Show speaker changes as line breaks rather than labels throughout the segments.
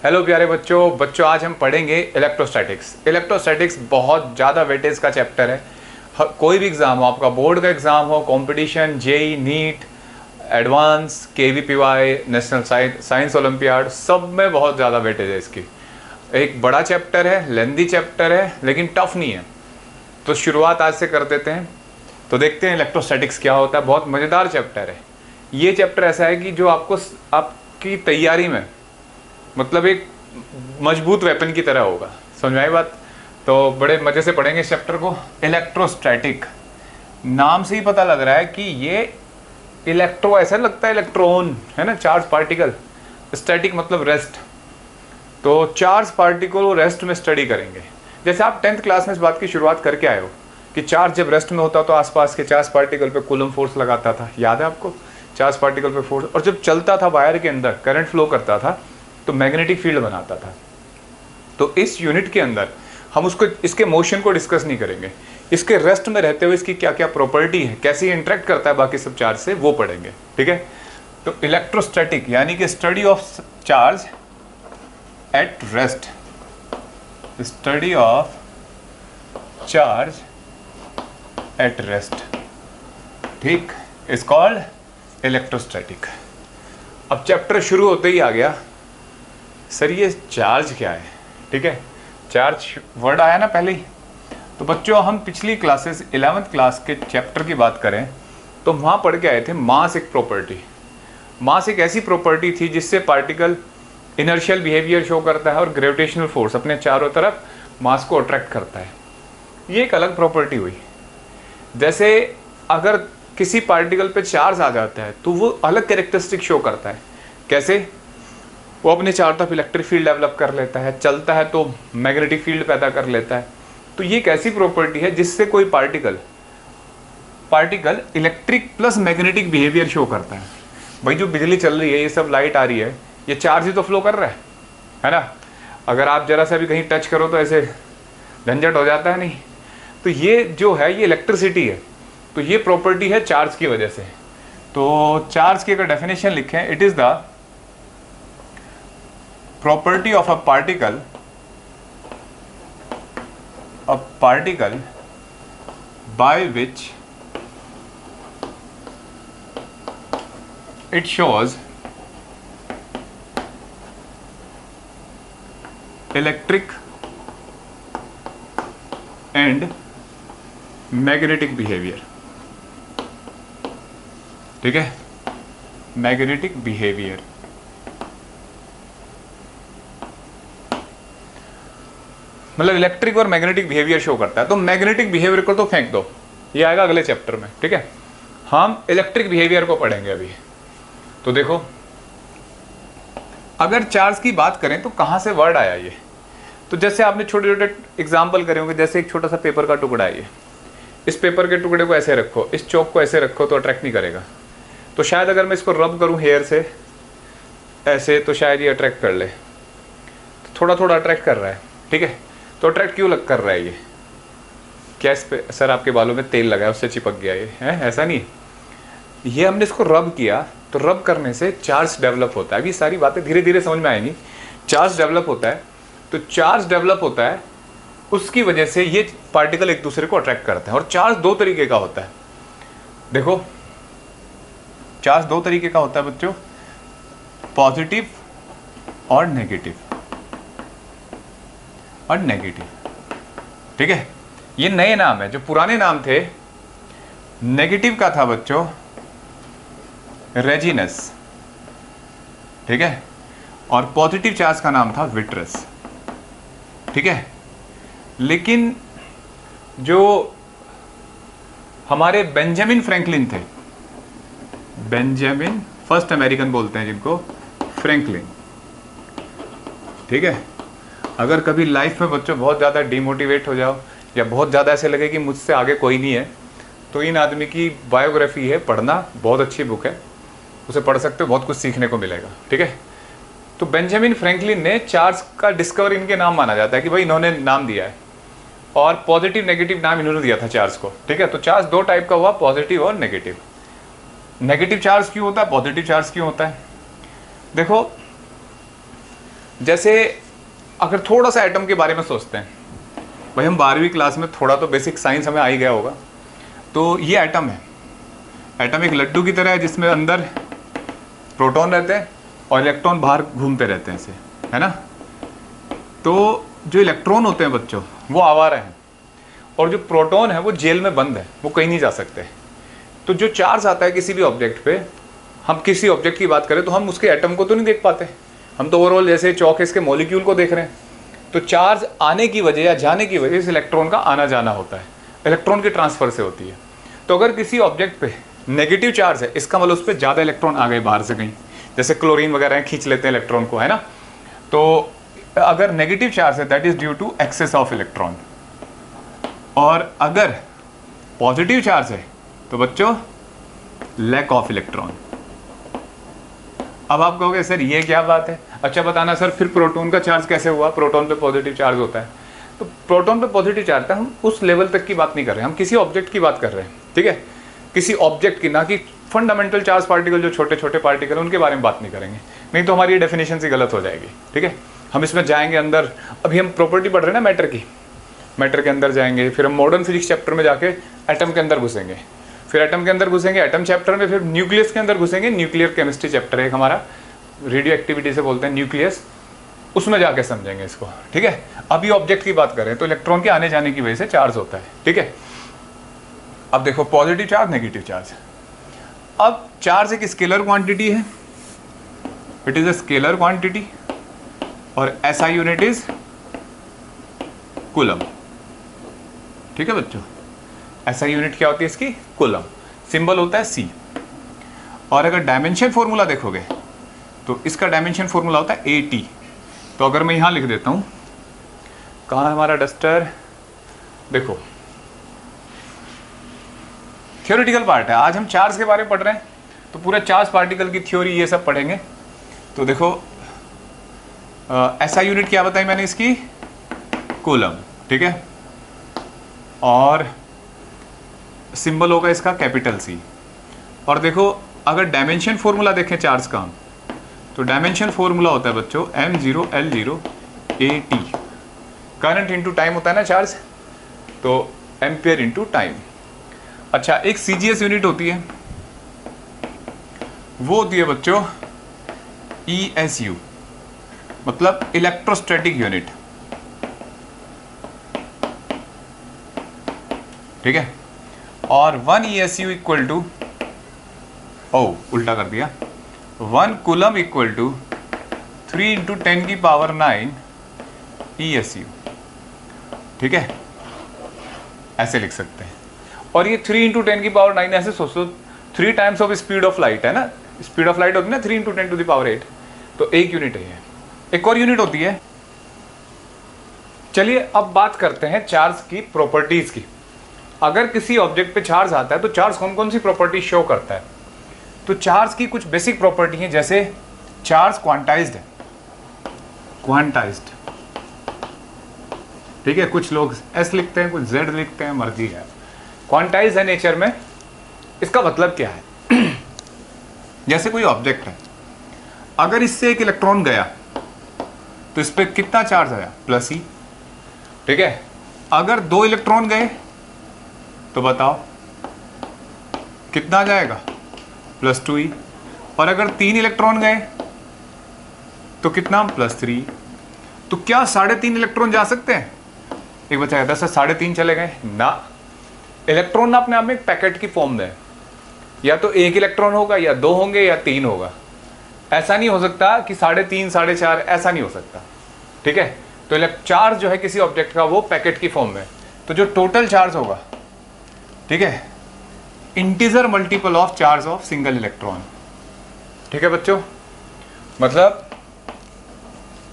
Hello प्यारे बच्चों आज हम पढ़ेंगे इलेक्ट्रोस्टैटिक्स। इलेक्ट्रोस्टैटिक्स बहुत ज़्यादा वेटेज का चैप्टर है। कोई भी एग्ज़ाम हो, आपका बोर्ड का एग्ज़ाम हो, competition, JEE, NEET, advance, KVPY, national science olympiad, सब में बहुत ज़्यादा वेटेज है इसकी। एक बड़ा चैप्टर है, लेंदी चैप्टर है, लेकिन टफ नहीं है। तो शुरुआत आज से कर देते हैं। तो देखते हैं इलेक्ट्रोस्टैटिक्स क्या होता है। बहुत मज़ेदार चैप्टर है ये। चैप्टर ऐसा है कि जो आपको आपकी तैयारी में मतलब एक मजबूत वेपन की तरह होगा। समझ में आई बात? तो बड़े मज़े से पढ़ेंगे इस चैप्टर को। इलेक्ट्रोस्टैटिक नाम से ही पता लग रहा है कि ये इलेक्ट्रो, ऐसा लगता है इलेक्ट्रॉन है ना, चार्ज पार्टिकल। स्टैटिक मतलब रेस्ट। तो चार्ज पार्टिकल रेस्ट में स्टडी करेंगे। जैसे आप 10th क्लास में इस बात की शुरुआत करके आए हो कि चार्ज जब रेस्ट में होता तो आसपास के चार्ज पार्टिकल पे कूलम फोर्स लगाता था। याद है आपको? चार्ज पार्टिकल पे फोर्स, और जब चलता था वायर के अंदर करंट फ्लो करता था तो मैग्नेटिक फील्ड बनाता था। तो इस यूनिट के अंदर हम उसको, इसके मोशन को डिस्कस नहीं करेंगे। इसके रेस्ट में रहते हुए इसकी क्या क्या प्रॉपर्टी है, कैसे इंटरेक्ट करता है बाकी सब चार्ज से, वो पढ़ेंगे। ठीक है? तो इलेक्ट्रोस्टैटिक यानी कि study of charge at rest, study of charge at rest, ठीक, इज कॉल्ड इलेक्ट्रोस्टैटिक। अब चैप्टर शुरू होते ही आ गया, सर ये चार्ज क्या है? ठीक है, चार्ज वर्ड आया ना पहले ही। तो बच्चों हम पिछली क्लासेस 11th क्लास के चैप्टर की बात करें तो वहाँ पढ़ के आए थे मास एक प्रॉपर्टी। मास एक ऐसी प्रॉपर्टी थी जिससे पार्टिकल इनर्शियल बिहेवियर शो करता है और ग्रेविटेशनल फोर्स अपने चारों तरफ मास को अट्रैक्ट करता है। ये एक अलग प्रॉपर्टी हुई। जैसे अगर किसी पार्टिकल पे चार्ज आ जाता है तो वो अलग कैरेक्टरिस्टिक शो करता है। कैसे? वो अपने चारों तरफ इलेक्ट्रिक फील्ड डेवलप कर लेता है, चलता है तो मैग्नेटिक फील्ड पैदा कर लेता है। तो ये एक ऐसी प्रॉपर्टी है जिससे कोई particle electric plus magnetic behaviour show करता है। भाई जो बिजली चल रही है, ये सब लाइट आ रही है, ये चार्ज ही तो फ्लो कर रहा है ना। अगर आप जरा सा भी कहीं टच करो तो ऐसे झंझट हो जाता है नहीं। तो ये जो है ये इलेक्ट्रिसिटी है। तो ये प्रॉपर्टी है चार्ज की वजह से। तो चार्ज की अगर डेफिनेशन लिखें, it is the property of a particle by which it shows electric and magnetic behavior। ठीक है, मैग्नेटिक बिहेवियर। मतलब इलेक्ट्रिक और मैग्नेटिक बिहेवियर शो करता है। तो मैग्नेटिक बिहेवियर को तो फेंक दो, ये आएगा अगले चैप्टर में। ठीक है, हम इलेक्ट्रिक बिहेवियर को पढ़ेंगे अभी। तो देखो, अगर चार्ज की बात करें तो कहाँ से वर्ड आया ये? तो जैसे आपने छोटे छोटे एग्जाम्पल करे होंगे। जैसे एक छोटा सा पेपर का टुकड़ा है ये, इस पेपर के टुकड़े को ऐसे रखो, इस चौक को ऐसे रखो तो अट्रैक्ट नहीं करेगा। तो शायद अगर मैं इसको रब करूँ हेयर से ऐसे तो शायद ये अट्रैक्ट कर ले। तो थोड़ा थोड़ा अट्रैक्ट कर रहा है। ठीक है, तो अट्रैक्ट क्यों कर रहा है ये? क्या इस पे सर आपके बालों में तेल लगा है उससे चिपक गया ये है? ऐसा नहीं, ये हमने इसको रब किया तो रब करने से चार्ज डेवलप होता है। अभी सारी बातें धीरे धीरे समझ में आएंगी। चार्ज डेवलप होता है, तो चार्ज डेवलप होता है, उसकी वजह से ये पार्टिकल एक दूसरे को अट्रैक्ट करते हैं। और चार्ज दो तरीके का होता है। देखो, चार्ज दो तरीके का होता है बच्चों, पॉजिटिव और नेगेटिव। ठीक है, ये नए नाम है। जो पुराने नाम थे, नेगेटिव का था बच्चों रेजिनस। ठीक है, और पॉजिटिव चार्ज का नाम था विट्रस। ठीक है, लेकिन जो हमारे बेंजामिन फ्रैंकलिन थे, बेंजामिन फर्स्ट अमेरिकन बोलते हैं जिनको, फ्रैंकलिन। ठीक है, अगर कभी लाइफ में बच्चों बहुत ज़्यादा डिमोटिवेट हो जाओ या बहुत ज़्यादा ऐसे लगे कि मुझसे आगे कोई नहीं है, तो इन आदमी की बायोग्राफी है, पढ़ना, बहुत अच्छी बुक है, उसे पढ़ सकते हो, बहुत कुछ सीखने को मिलेगा। ठीक है, तो बेंजामिन फ्रैंकलिन ने चार्ज का डिस्कवर इनके नाम माना जाता है कि भाई इन्होंने नाम दिया है। और पॉजिटिव नेगेटिव नाम इन्होंने दिया था चार्ज को। ठीक है, तो चार्ज दो टाइप का हुआ, पॉजिटिव और नेगेटिव। नेगेटिव चार्ज क्यों होता है, पॉजिटिव चार्ज क्यों होता है? देखो, जैसे अगर थोड़ा सा एटम के बारे में सोचते हैं, भाई हम 12वीं क्लास में थोड़ा तो बेसिक साइंस हमें आ ही गया होगा। तो ये एटम है, एटम एक लड्डू की तरह है जिसमें अंदर प्रोटॉन रहते हैं और इलेक्ट्रॉन बाहर घूमते रहते हैं, ऐसे है ना। तो जो इलेक्ट्रॉन होते हैं बच्चों वो आवारा हैं, और जो प्रोटॉन है वो जेल में बंद है, वो कहीं नहीं जा सकते। तो जो चार्ज आता है किसी भी ऑब्जेक्ट पे, हम किसी ऑब्जेक्ट की बात करें तो हम उसके एटम को तो नहीं देख पाते, हम तो ओवरऑल जैसे चौक इसके मॉलिक्यूल को देख रहे हैं। तो चार्ज आने की वजह या जाने की वजह से इलेक्ट्रॉन का आना जाना होता है, इलेक्ट्रॉन के ट्रांसफर से होती है। तो अगर किसी ऑब्जेक्ट पे नेगेटिव चार्ज है, इसका मतलब उस पर ज़्यादा इलेक्ट्रॉन आ गए बाहर से कहीं, जैसे क्लोरीन वगैरह खींच लेते हैं इलेक्ट्रॉन को, है ना। तो अगर नेगेटिव चार्ज है that is due to excess of electron, और अगर पॉजिटिव चार्ज है तो बच्चों लैक ऑफ इलेक्ट्रॉन। अब आप कहोगे सर ये क्या बात है, अच्छा बताना सर फिर प्रोटॉन का चार्ज कैसे हुआ, प्रोटॉन पे पॉजिटिव चार्ज होता है। तो प्रोटॉन पे पॉजिटिव चार्ज था, हम उस लेवल तक की बात नहीं कर रहे हैं, हम किसी ऑब्जेक्ट की बात कर रहे हैं, ठीक है, किसी ऑब्जेक्ट की, ना कि फंडामेंटल चार्ज पार्टिकल जो छोटे छोटे पार्टिकल उनके बारे में बात नहीं करेंगे, नहीं तो हमारी डेफिनेशन से गलत हो जाएगी, ठीक है। हम इसमें जाएंगे अंदर, अभी हम प्रॉपर्टी पढ़ रहे हैं ना मैटर की, मैटर के अंदर जाएंगे, फिर हम मॉडर्न फिजिक्स चैप्टर में जाके एटम के अंदर घुसेंगे, फिर एटम के अंदर घुसेंगे एटम चैप्टर में, फिर न्यूक्लियस के अंदर घुसेंगे, न्यूक्लियर केमिस्ट्री चैप्टर है एक हमारा, रेडियो एक्टिविटी से बोलते हैं न्यूक्लियस, उसमें जाके समझेंगे इसको, ठीक है। अभी ऑब्जेक्ट की बात करें तो इलेक्ट्रॉन के आने जाने की वजह से चार्ज होता है, ठीक है। अब देखो पॉजिटिव चार्ज नेगेटिव चार्ज, अब चार्ज एक स्केलर क्वांटिटी है, it is a scalar quantity, और एसआई यूनिट इज कूलम, ठीक है बच्चों। एसआई यूनिट क्या होती है इसकी, कूलम, सिंबल होता है सी। और अगर डायमेंशन फॉर्मूला देखोगे तो इसका डायमेंशन फॉर्मूला होता है AT। तो अगर मैं यहां लिख देता हूं, कहां है हमारा डस्टर, देखो थियोरेटिकल पार्ट है, आज हम चार्ज के बारे में पढ़ रहे हैं, तो पूरा चार्ज पार्टिकल की थ्योरी ये सब पढ़ेंगे। तो देखो SI यूनिट क्या बताई मैंने इसकी, कूलम, ठीक है, और सिंबल होगा इसका कैपिटल C। और देखो अगर डायमेंशन फॉर्मूला देखें चार्ज का, तो डायमेंशन फॉर्मूला होता है बच्चों M0L0 AT, current into time होता है ना चार्ज, तो एम्पियर इंटू टाइम। अच्छा एक CGS यूनिट होती है, वो होती है बच्चों ESU, मतलब इलेक्ट्रोस्टैटिक यूनिट, ठीक है। और 1 ESU इक्वल टू, उल्टा कर दिया, 1 कूलम इक्वल टू 3 × 10⁹ ESU, ठीक है, ऐसे लिख सकते हैं। और ये 3 × 10⁹ ऐसे सोचो, 3 times of speed of light है ना, स्पीड ऑफ लाइट होती है ना 3 × 10⁸, तो एक यूनिट है ये। एक और यूनिट होती है, चलिए अब बात करते हैं चार्ज की प्रॉपर्टीज की। अगर किसी ऑब्जेक्ट पे चार्ज आता है तो चार्ज कौन कौन सी प्रॉपर्टी शो करता है। तो चार्ज की कुछ बेसिक प्रॉपर्टी हैं, जैसे चार्ज क्वांटाइज्ड है, क्वांटाइज्ड, ठीक है, कुछ लोग S लिखते हैं, कुछ Z लिखते हैं, मर्जी है, क्वांटाइज्ड है नेचर में। इसका मतलब क्या है जैसे कोई ऑब्जेक्ट है, अगर इससे एक इलेक्ट्रॉन गया तो इस पर कितना चार्ज आया, +E, ठीक है। अगर 2 इलेक्ट्रॉन गए तो बताओ कितना जाएगा, +2E। और अगर 3 इलेक्ट्रॉन गए तो कितना, +3। तो क्या 3.5 इलेक्ट्रॉन जा सकते हैं। एक बच्चा कहता है सर 3.5 चले गए ना, इलेक्ट्रॉन ना अपने आप में एक पैकेट की फॉर्म में है, या तो 1 इलेक्ट्रॉन होगा या 2 होंगे या 3 होगा, ऐसा नहीं हो सकता कि 3.5 4.5, ऐसा नहीं हो सकता, ठीक है। तो चार्ज जो है किसी ऑब्जेक्ट का वो पैकेट की फॉर्म में, तो जो टोटल चार्ज होगा, ठीक है, integer multiple of charge of single electron, ठीक है बच्चों। मतलब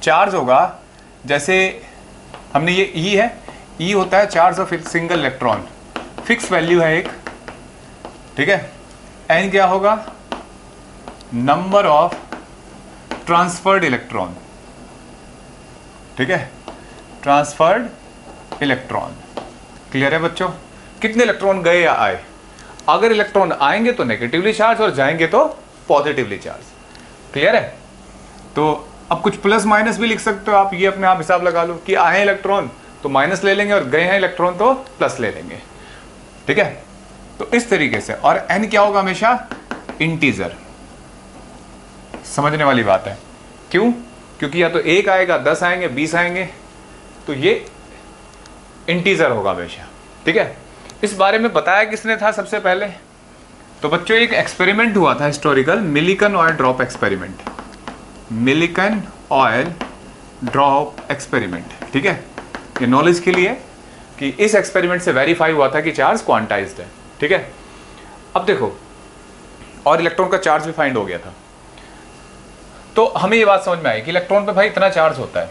चार्ज होगा, जैसे हमने ये E है, E होता है charge of single electron, fix value है एक, ठीक है। N क्या होगा, नंबर ऑफ ट्रांसफर्ड इलेक्ट्रॉन, ठीक है, ट्रांसफर्ड इलेक्ट्रॉन। क्लियर है बच्चों, कितने इलेक्ट्रॉन गए या आए। अगर इलेक्ट्रॉन आएंगे तो नेगेटिवली चार्ज और जाएंगे तो पॉजिटिवली चार्ज। क्लियर है। तो अब कुछ प्लस माइनस भी लिख सकते हो आप, ये अपने आप हिसाब लगा लो कि आए इलेक्ट्रॉन तो माइनस ले लेंगे और गए हैं इलेक्ट्रॉन तो प्लस ले लेंगे, ठीक है। तो इस तरीके से, और n क्या होगा हमेशा, इंटीजर। समझने वाली बात है, क्यों? क्योंकि या तो 1 आएगा, 10 आएंगे, 20 आएंगे, तो ये इंटीजर होगा हमेशा, ठीक है। इस बारे में बताया किसने था सबसे पहले? तो बच्चों एक एक्सपेरिमेंट हुआ था historical, Millikan oil drop experiment, Millikan oil drop experiment, ठीक है। ये नॉलेज के लिए कि इस एक्सपेरिमेंट से वेरीफाई हुआ था कि चार्ज क्वांटाइज्ड है, ठीक है। अब देखो, और इलेक्ट्रॉन का चार्ज भी फाइंड हो गया था, तो हमें ये बात समझ में आई कि इलेक्ट्रॉन पे भाई इतना चार्ज होता है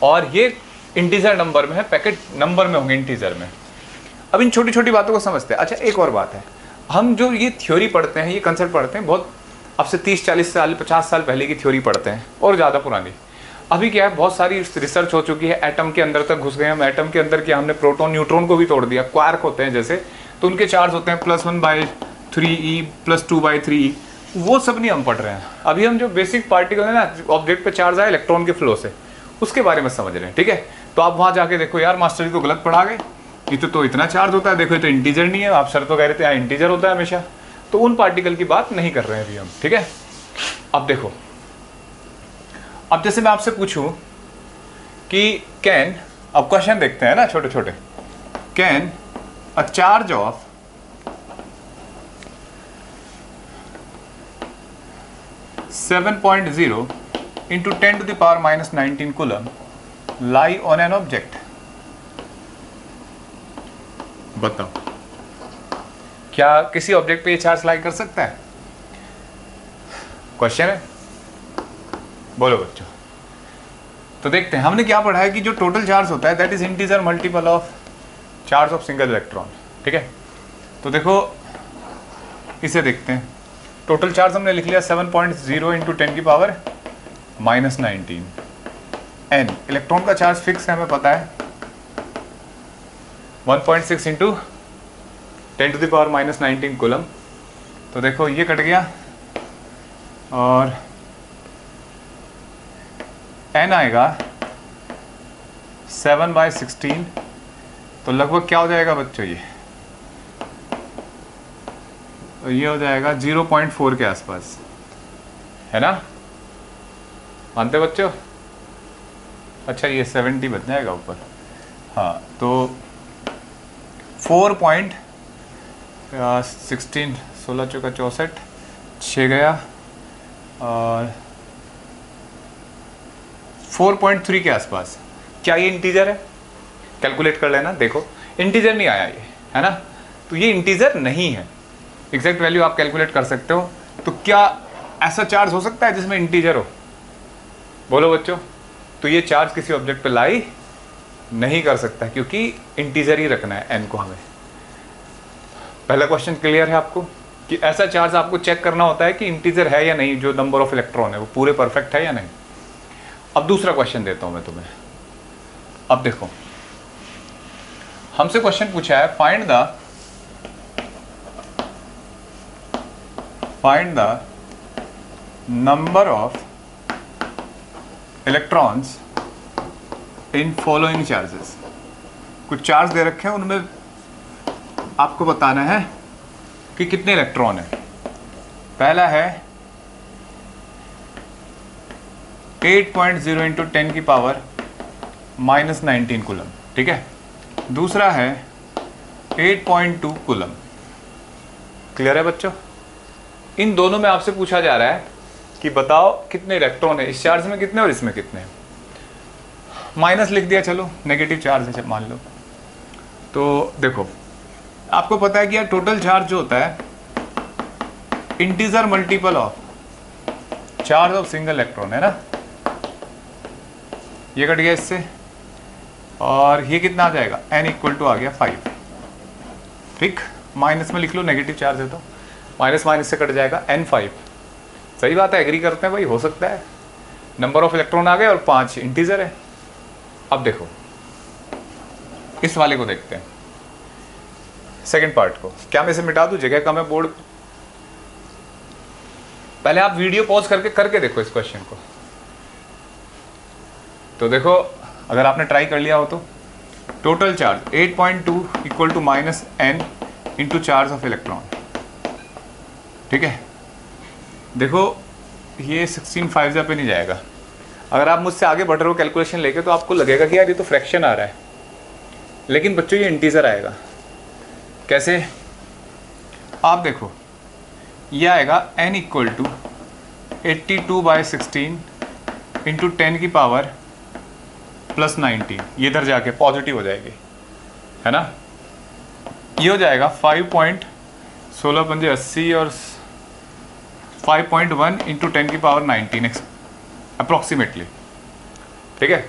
और ये इंटीजर नंबर में है, पैकेट नंबर में होंगे इंटीजर में। अब इन छोटी छोटी बातों को समझते हैं। अच्छा एक और बात है, हम जो ये थ्योरी पढ़ते हैं, ये कंसेप्ट पढ़ते हैं, बहुत अब से 30-40 साल 50 साल पहले की थ्योरी पढ़ते हैं और ज़्यादा पुरानी। अभी क्या है, बहुत सारी रिसर्च हो चुकी है, एटम के अंदर तक घुस गए हम। एटम के अंदर क्या, हमने प्रोटॉन न्यूट्रॉन को भी तोड़ दिया। क्वार्क होते हैं जैसे, तो उनके चार्ज होते हैं +1/3e +2/3e, वो सब नहीं हम पढ़ रहे हैं अभी। हम जो बेसिक पार्टिकल है ना, ऑब्जेक्ट पे चार्ज आए इलेक्ट्रॉन के फ्लो से, उसके बारे में समझ रहे हैं, ठीक है। तो आप वहाँ जाके देखो यार मास्टर जी तो गलत पढ़ा गए, ये तो इतना चार्ज होता है, देखो ये तो इंटीजर नहीं है, आप सर तो कह रहे थे यहाँ इंटीजर होता है हमेशा। तो उन पार्टिकल की बात नहीं कर रहे हैं अभी हम, ठीक है। अब देखो, अब जैसे मैं आपसे पूछूं कि कैन, अब क्वेश्चन देखते हैं ना छोटे छोटे, can a charge of 7.0 into 10⁻⁻19 coulomb lie on an object। बताओ क्या किसी ऑब्जेक्ट पे ये चार्ज लाई कर सकता है? क्वेश्चन है, बोलो बच्चों। तो देखते हैं, हमने क्या पढ़ा है कि जो टोटल चार्ज होता है that is integer multiple of charge of single electron, ठीक है। तो देखो इसे देखते हैं, टोटल चार्ज हमने लिख लिया 7.0 into 10⁻⁻19 n। इलेक्ट्रॉन का चार्ज फिक्स है, हमें पता है 1.6 into 10⁻⁻19 कूलम। तो देखो ये कट गया और n आएगा 7/16, तो लगभग क्या हो जाएगा बच्चों, ये हो जाएगा 0.4 के आसपास, है ना, मानते बच्चों? अच्छा ये 70 बच जाएगा ऊपर, हाँ। तो 4.16 16 चौका 64 6 गया और 4.3 के आसपास। क्या ये इंटीजर है? कैलकुलेट कर लेना, देखो इंटीजर नहीं आया ये, है ना। तो ये इंटीजर नहीं है, एग्जैक्ट वैल्यू आप कैलकुलेट कर सकते हो। तो क्या ऐसा चार्ज हो सकता है जिसमें इंटीजर हो? बोलो बच्चों। तो ये चार्ज किसी ऑब्जेक्ट पे लाई नहीं कर सकता क्योंकि इंटीजर ही रखना है n को हमें। पहला क्वेश्चन क्लियर है आपको कि ऐसा चार्ज आपको चेक करना होता है कि इंटीजर है या नहीं, जो नंबर ऑफ इलेक्ट्रॉन है वो पूरे परफेक्ट है या नहीं। अब दूसरा क्वेश्चन देता हूं मैं तुम्हें। अब देखो हमसे क्वेश्चन पूछा है, find the number of electrons in following charges. कुछ चार्ज दे रखे हैं, उनमें आपको बताना है कि कितने इलेक्ट्रॉन है। पहला है 8.0 into 10⁻⁻19 कूलम, ठीक है। दूसरा है 8.2 कूलम। क्लियर है बच्चों? इन दोनों में आपसे पूछा जा रहा है कि बताओ कितने इलेक्ट्रॉन है इस चार्ज में, कितने और इसमें कितने। माइनस लिख दिया, चलो नेगेटिव चार्ज है मान लो। तो देखो आपको पता है कि यार टोटल चार्ज जो होता है integer multiple of charge of single electron, है ना। ये कट गया इससे और ये कितना आ जाएगा, n इक्वल टू आ गया 5, ठीक। माइनस में लिख लो, नेगेटिव चार्ज है तो माइनस माइनस से कट जाएगा n5। सही बात है, एग्री करते हैं भाई, हो सकता है नंबर ऑफ इलेक्ट्रॉन आ गए और 5 इंटीजर है। अब देखो इस वाले को देखते हैं, सेकंड पार्ट को। क्या मैं इसे मिटा दूं, जगह कम है बोर्ड। पहले आप वीडियो पॉज करके देखो इस क्वेश्चन को, तो देखो अगर आपने ट्राई कर लिया हो तो total charge 8.2 equal to minus n into charge of electron. ठीक है, देखो ये 16 5 पे नहीं जाएगा। अगर आप मुझसे आगे बढ़ रहे हो कैलकुलेशन लेके तो आपको लगेगा कि यार ये तो फ्रैक्शन आ रहा है, लेकिन बच्चों ये इंटीजर आएगा। कैसे? आप देखो ये आएगा n इक्वल टू 82/16 इंटू 10 की पावर प्लस 19, ये इधर जाके पॉजिटिव हो जाएगी, है ना। ये हो जाएगा 5.16 और 5.1 इंटू 10 की पावर 19 अप्रोक्सीमेटली। ठीक है,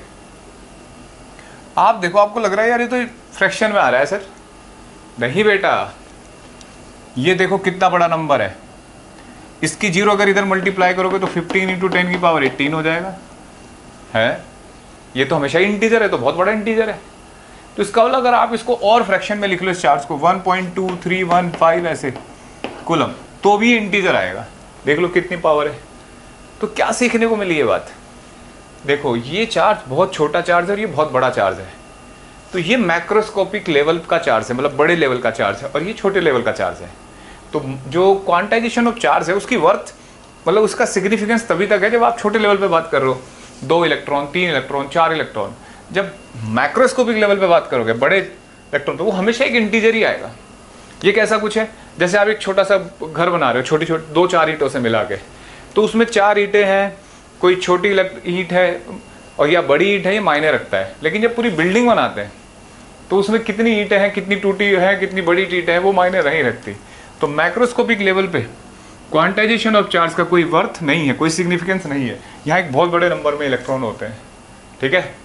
आप देखो आपको लग रहा है यार ये तो फ्रैक्शन में आ रहा है सर। नहीं बेटा, ये देखो कितना बड़ा नंबर है। इसकी जीरो अगर इधर मल्टीप्लाई करोगे तो 15 इंटू 10 की पावर 18 हो जाएगा। है, ये तो हमेशा ही इंटीजर है, तो बहुत बड़ा इंटीजर है। तो इसका मतलब अगर आप इसको और फ्रैक्शन में लिख लो इस चार्ज को 1.2315 ऐसे कूलम, तो भी इंटीजर आएगा। देख लो कितनी पावर है। तो क्या सीखने को मिली ये बात? देखो ये चार्ज बहुत छोटा चार्ज है और ये बहुत बड़ा चार्ज है। तो ये मैक्रोस्कोपिक लेवल का चार्ज है, मतलब बड़े लेवल का चार्ज है, और ये छोटे लेवल का चार्ज है। तो जो क्वांटाइजेशन ऑफ चार्ज है उसकी वर्थ, मतलब उसका सिग्निफिकेंस तभी तक है जब आप छोटे लेवल पे बात कर रहे हो, 2 इलेक्ट्रॉन, 3 इलेक्ट्रॉन, 4 इलेक्ट्रॉन। जब मैक्रोस्कोपिक लेवल पे बात करोगे, बड़े इलेक्ट्रॉन, तो वो हमेशा एक इंटीजर ही आएगा। ये कैसा कुछ है, जैसे आप एक छोटा सा घर बना रहे हो छोटी छोटी 2-4 ईंटों से मिला के, तो उसमें 4 ईंटें हैं, कोई छोटी ईंट है और या बड़ी ईंट है, ये मायने रखता है। लेकिन जब पूरी बिल्डिंग बनाते हैं तो उसमें कितनी ईंटें हैं, कितनी टूटी है, कितनी बड़ी ईंटें हैं, वो मायने नहीं रखती। तो मैक्रोस्कोपिक लेवल पे क्वांटाइजेशन ऑफ चार्ज का कोई वर्थ नहीं है, कोई सिग्निफिकेंस नहीं है। यहाँ एक बहुत बड़े नंबर में इलेक्ट्रॉन होते हैं। ठीक है,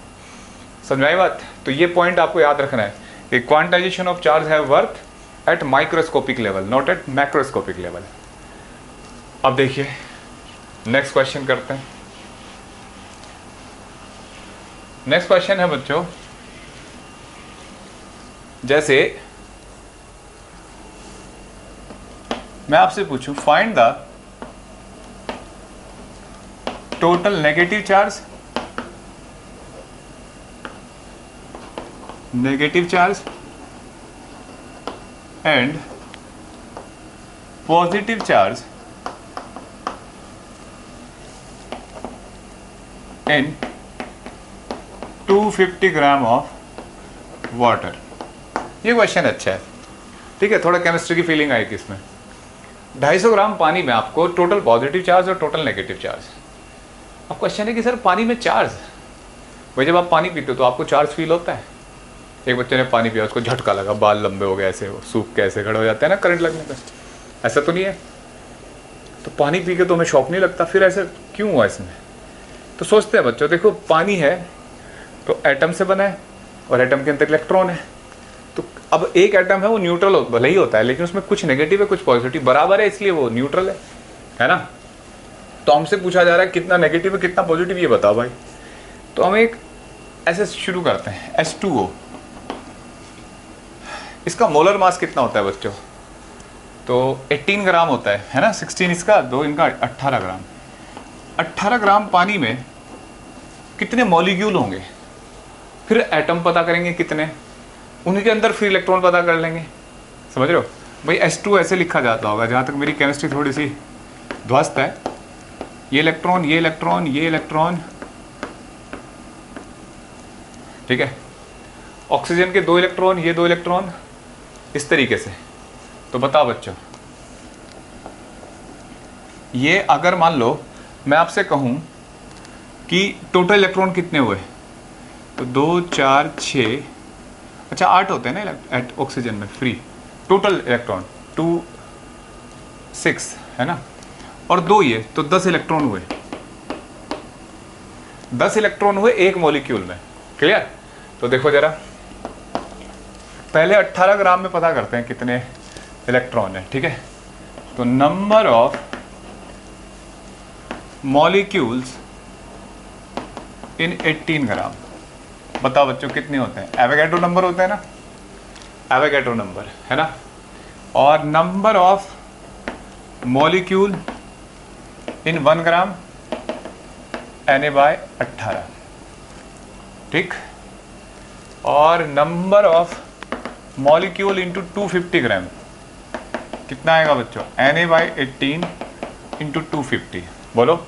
समझ में आई बात? तो ये पॉइंट आपको याद रखना है कि क्वांटाइजेशन ऑफ चार्ज है worth at microscopic level, not at macroscopic level. अब देखिए नेक्स्ट क्वेश्चन करते हैं। नेक्स्ट क्वेश्चन है बच्चों, जैसे मैं आपसे पूछूं find the total negative charge, and positive charge in 250 gram of water. ये क्वेश्चन अच्छा है। ठीक है, थोड़ा केमिस्ट्री की फीलिंग आई थी इसमें। 250 ग्राम पानी में आपको टोटल पॉजिटिव चार्ज और टोटल नेगेटिव चार्ज। अब क्वेश्चन है कि सर पानी में चार्ज, भाई जब आप पानी पीते हो तो आपको चार्ज फील होता है? एक बच्चे ने पानी पिया, उसको झटका लगा, बाल लंबे हो गए, ऐसे सूख के ऐसे खड़े हो जाते हैं ना करंट लगने पर, ऐसा तो नहीं है? तो पानी पी के तो हमें शॉक नहीं लगता, फिर ऐसे क्यों हुआ इसमें? तो सोचते हैं बच्चों, देखो पानी है तो एटम से बना है और एटम के अंदर इलेक्ट्रॉन है। तो अब एक एटम है वो न्यूट्रल भले ही होता है, लेकिन उसमें कुछ नेगेटिव है कुछ पॉजिटिव, बराबर है, इसलिए वो न्यूट्रल है ना। तो हमसे पूछा जा रहा है कितना नेगेटिव है कितना पॉजिटिव, ये बताओ भाई। तो हम एक ऐसे शुरू करते हैं, H2O। इसका मोलर मास कितना होता है बच्चों? तो 18 ग्राम होता है ना, 16 इसका, 2 इनका, 18 ग्राम। 18 ग्राम पानी में कितने मॉलिक्यूल होंगे? फिर एटम पता करेंगे कितने, उन्हीं के अंदर फिर इलेक्ट्रॉन पता कर लेंगे। समझ रहे हो भाई? H2 ऐसे लिखा जाता होगा, जहाँ तक मेरी केमिस्ट्री थोड़ी सी ध्वस्त है। ये इलेक्ट्रॉन, ये इलेक्ट्रॉन, ये इलेक्ट्रॉन, ठीक है। ऑक्सीजन के 2 इलेक्ट्रॉन, ये 2 इलेक्ट्रॉन, इस तरीके से। तो बताओ बच्चों, ये अगर मान लो मैं आपसे कहूं कि टोटल इलेक्ट्रॉन कितने हुए, तो 2 4 6, अच्छा 8 होते हैं ना ऑक्सीजन में फ्री, टोटल इलेक्ट्रॉन 2 6 है ना, और 2 ये, तो 10 इलेक्ट्रॉन हुए। 10 इलेक्ट्रॉन हुए एक मॉलिक्यूल में। क्लियर? तो देखो जरा, पहले 18 ग्राम में पता करते हैं कितने इलेक्ट्रॉन है। ठीक है, तो नंबर ऑफ मॉलिक्यूल्स इन 18 ग्राम, बताओ बच्चों कितने होते हैं? एवोगैड्रो नंबर होता है ना, एवोगैड्रो नंबर है ना। और number of molecule in 1 gram Na/18, ठीक, और नंबर ऑफ मॉलिक्यूल इंटू 250 ग्राम कितना आएगा बच्चों, Na/18 इंटू 250। बोलो,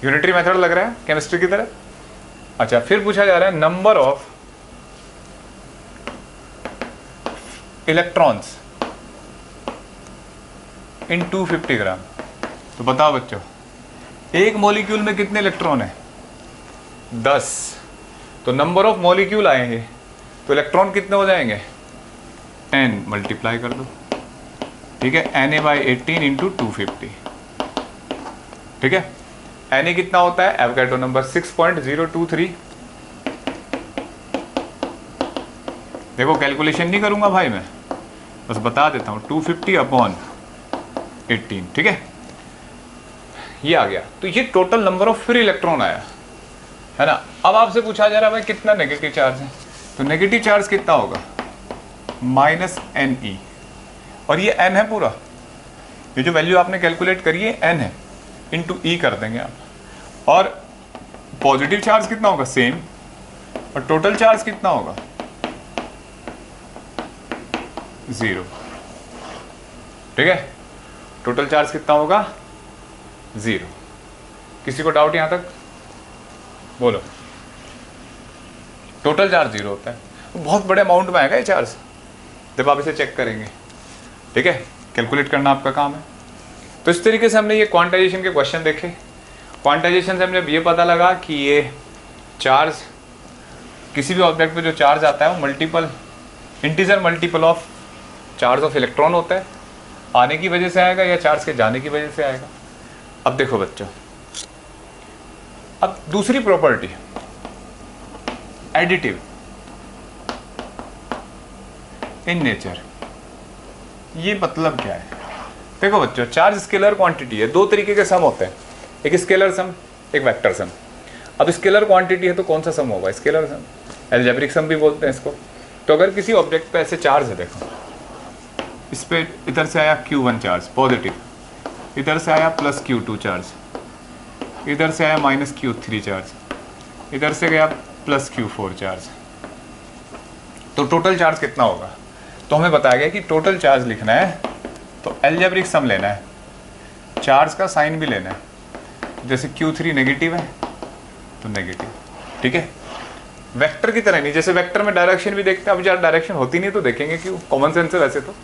यूनिटरी मेथड लग रहा है केमिस्ट्री की तरह। अच्छा, फिर पूछा जा रहा है नंबर ऑफ इलेक्ट्रॉन्स इन 250 ग्राम। तो बताओ बच्चों, एक मॉलिक्यूल में कितने इलेक्ट्रॉन है, 10। तो नंबर ऑफ मॉलिक्यूल आए हैं तो इलेक्ट्रॉन कितने हो जाएंगे, n मल्टीप्लाई कर दो, ठीक है, Na/18 इंटू 250, ठीक है। Na कितना होता है, एवोगैड्रो नंबर 6.023। देखो कैलकुलेशन नहीं करूंगा भाई मैं, बस बता देता हूँ, 250/18, ठीक है, ये आ गया। तो ये total number of free electron आया, है ना। अब आपसे पूछा जा रहा है भाई कितना नेगेटिव चार्ज है, तो नेगेटिव चार्ज कितना होगा, -Ne, और ये n है पूरा, ये जो वैल्यू आपने कैलकुलेट करी है n है, इंटू ई कर देंगे आप। और पॉजिटिव चार्ज कितना होगा, सेम, और टोटल चार्ज कितना होगा, 0, ठीक है। टोटल चार्ज कितना होगा, 0। किसी को डाउट यहां तक, बोलो। टोटल चार्ज 0 होता है, बहुत बड़े अमाउंट में आएगा ये चार्ज जब आप इसे चेक करेंगे, ठीक है। कैलकुलेट करना आपका काम है। तो इस तरीके से हमने ये क्वांटाइजेशन के क्वेश्चन देखे। क्वांटाइजेशन से हमने ये पता लगा कि ये चार्ज, किसी भी ऑब्जेक्ट पे जो चार्ज आता है वो multiple, integer multiple of charge of electron होता है, आने की वजह से आएगा या चार्ज के जाने की वजह से आएगा। अब देखो बच्चों, अब दूसरी प्रॉपर्टी, एडिटिव इन नेचर, ये मतलब क्या है। देखो बच्चों, चार्ज स्केलर क्वांटिटी है, दो तरीके के सम होते हैं, एक स्केलर सम, एक वेक्टर सम। अब स्केलर क्वांटिटी है तो कौन सा सम होगा, स्केलर सम, एल्जेब्रिक सम भी बोलते हैं इसको। तो अगर किसी ऑब्जेक्ट पे ऐसे चार्ज है, देखो इस पे इधर से आया Q1 चार्ज पॉजिटिव, इधर से आया +Q2 चार्ज, इधर से आया -Q3 चार्ज, इधर से गया +Q4 चार्ज, तो टोटल चार्ज कितना होगा। तो हमें बताया गया कि टोटल चार्ज लिखना है तो एल्जेब्रिक सम लेना है, चार्ज का साइन भी लेना है। जैसे Q3 नेगेटिव है तो नेगेटिव, ठीक है। वेक्टर की तरह नहीं, जैसे वेक्टर में डायरेक्शन भी देखते हैं, अब यार डायरेक्शन होती नहीं तो देखेंगे क्यों, कॉमन सेंस है वैसे तो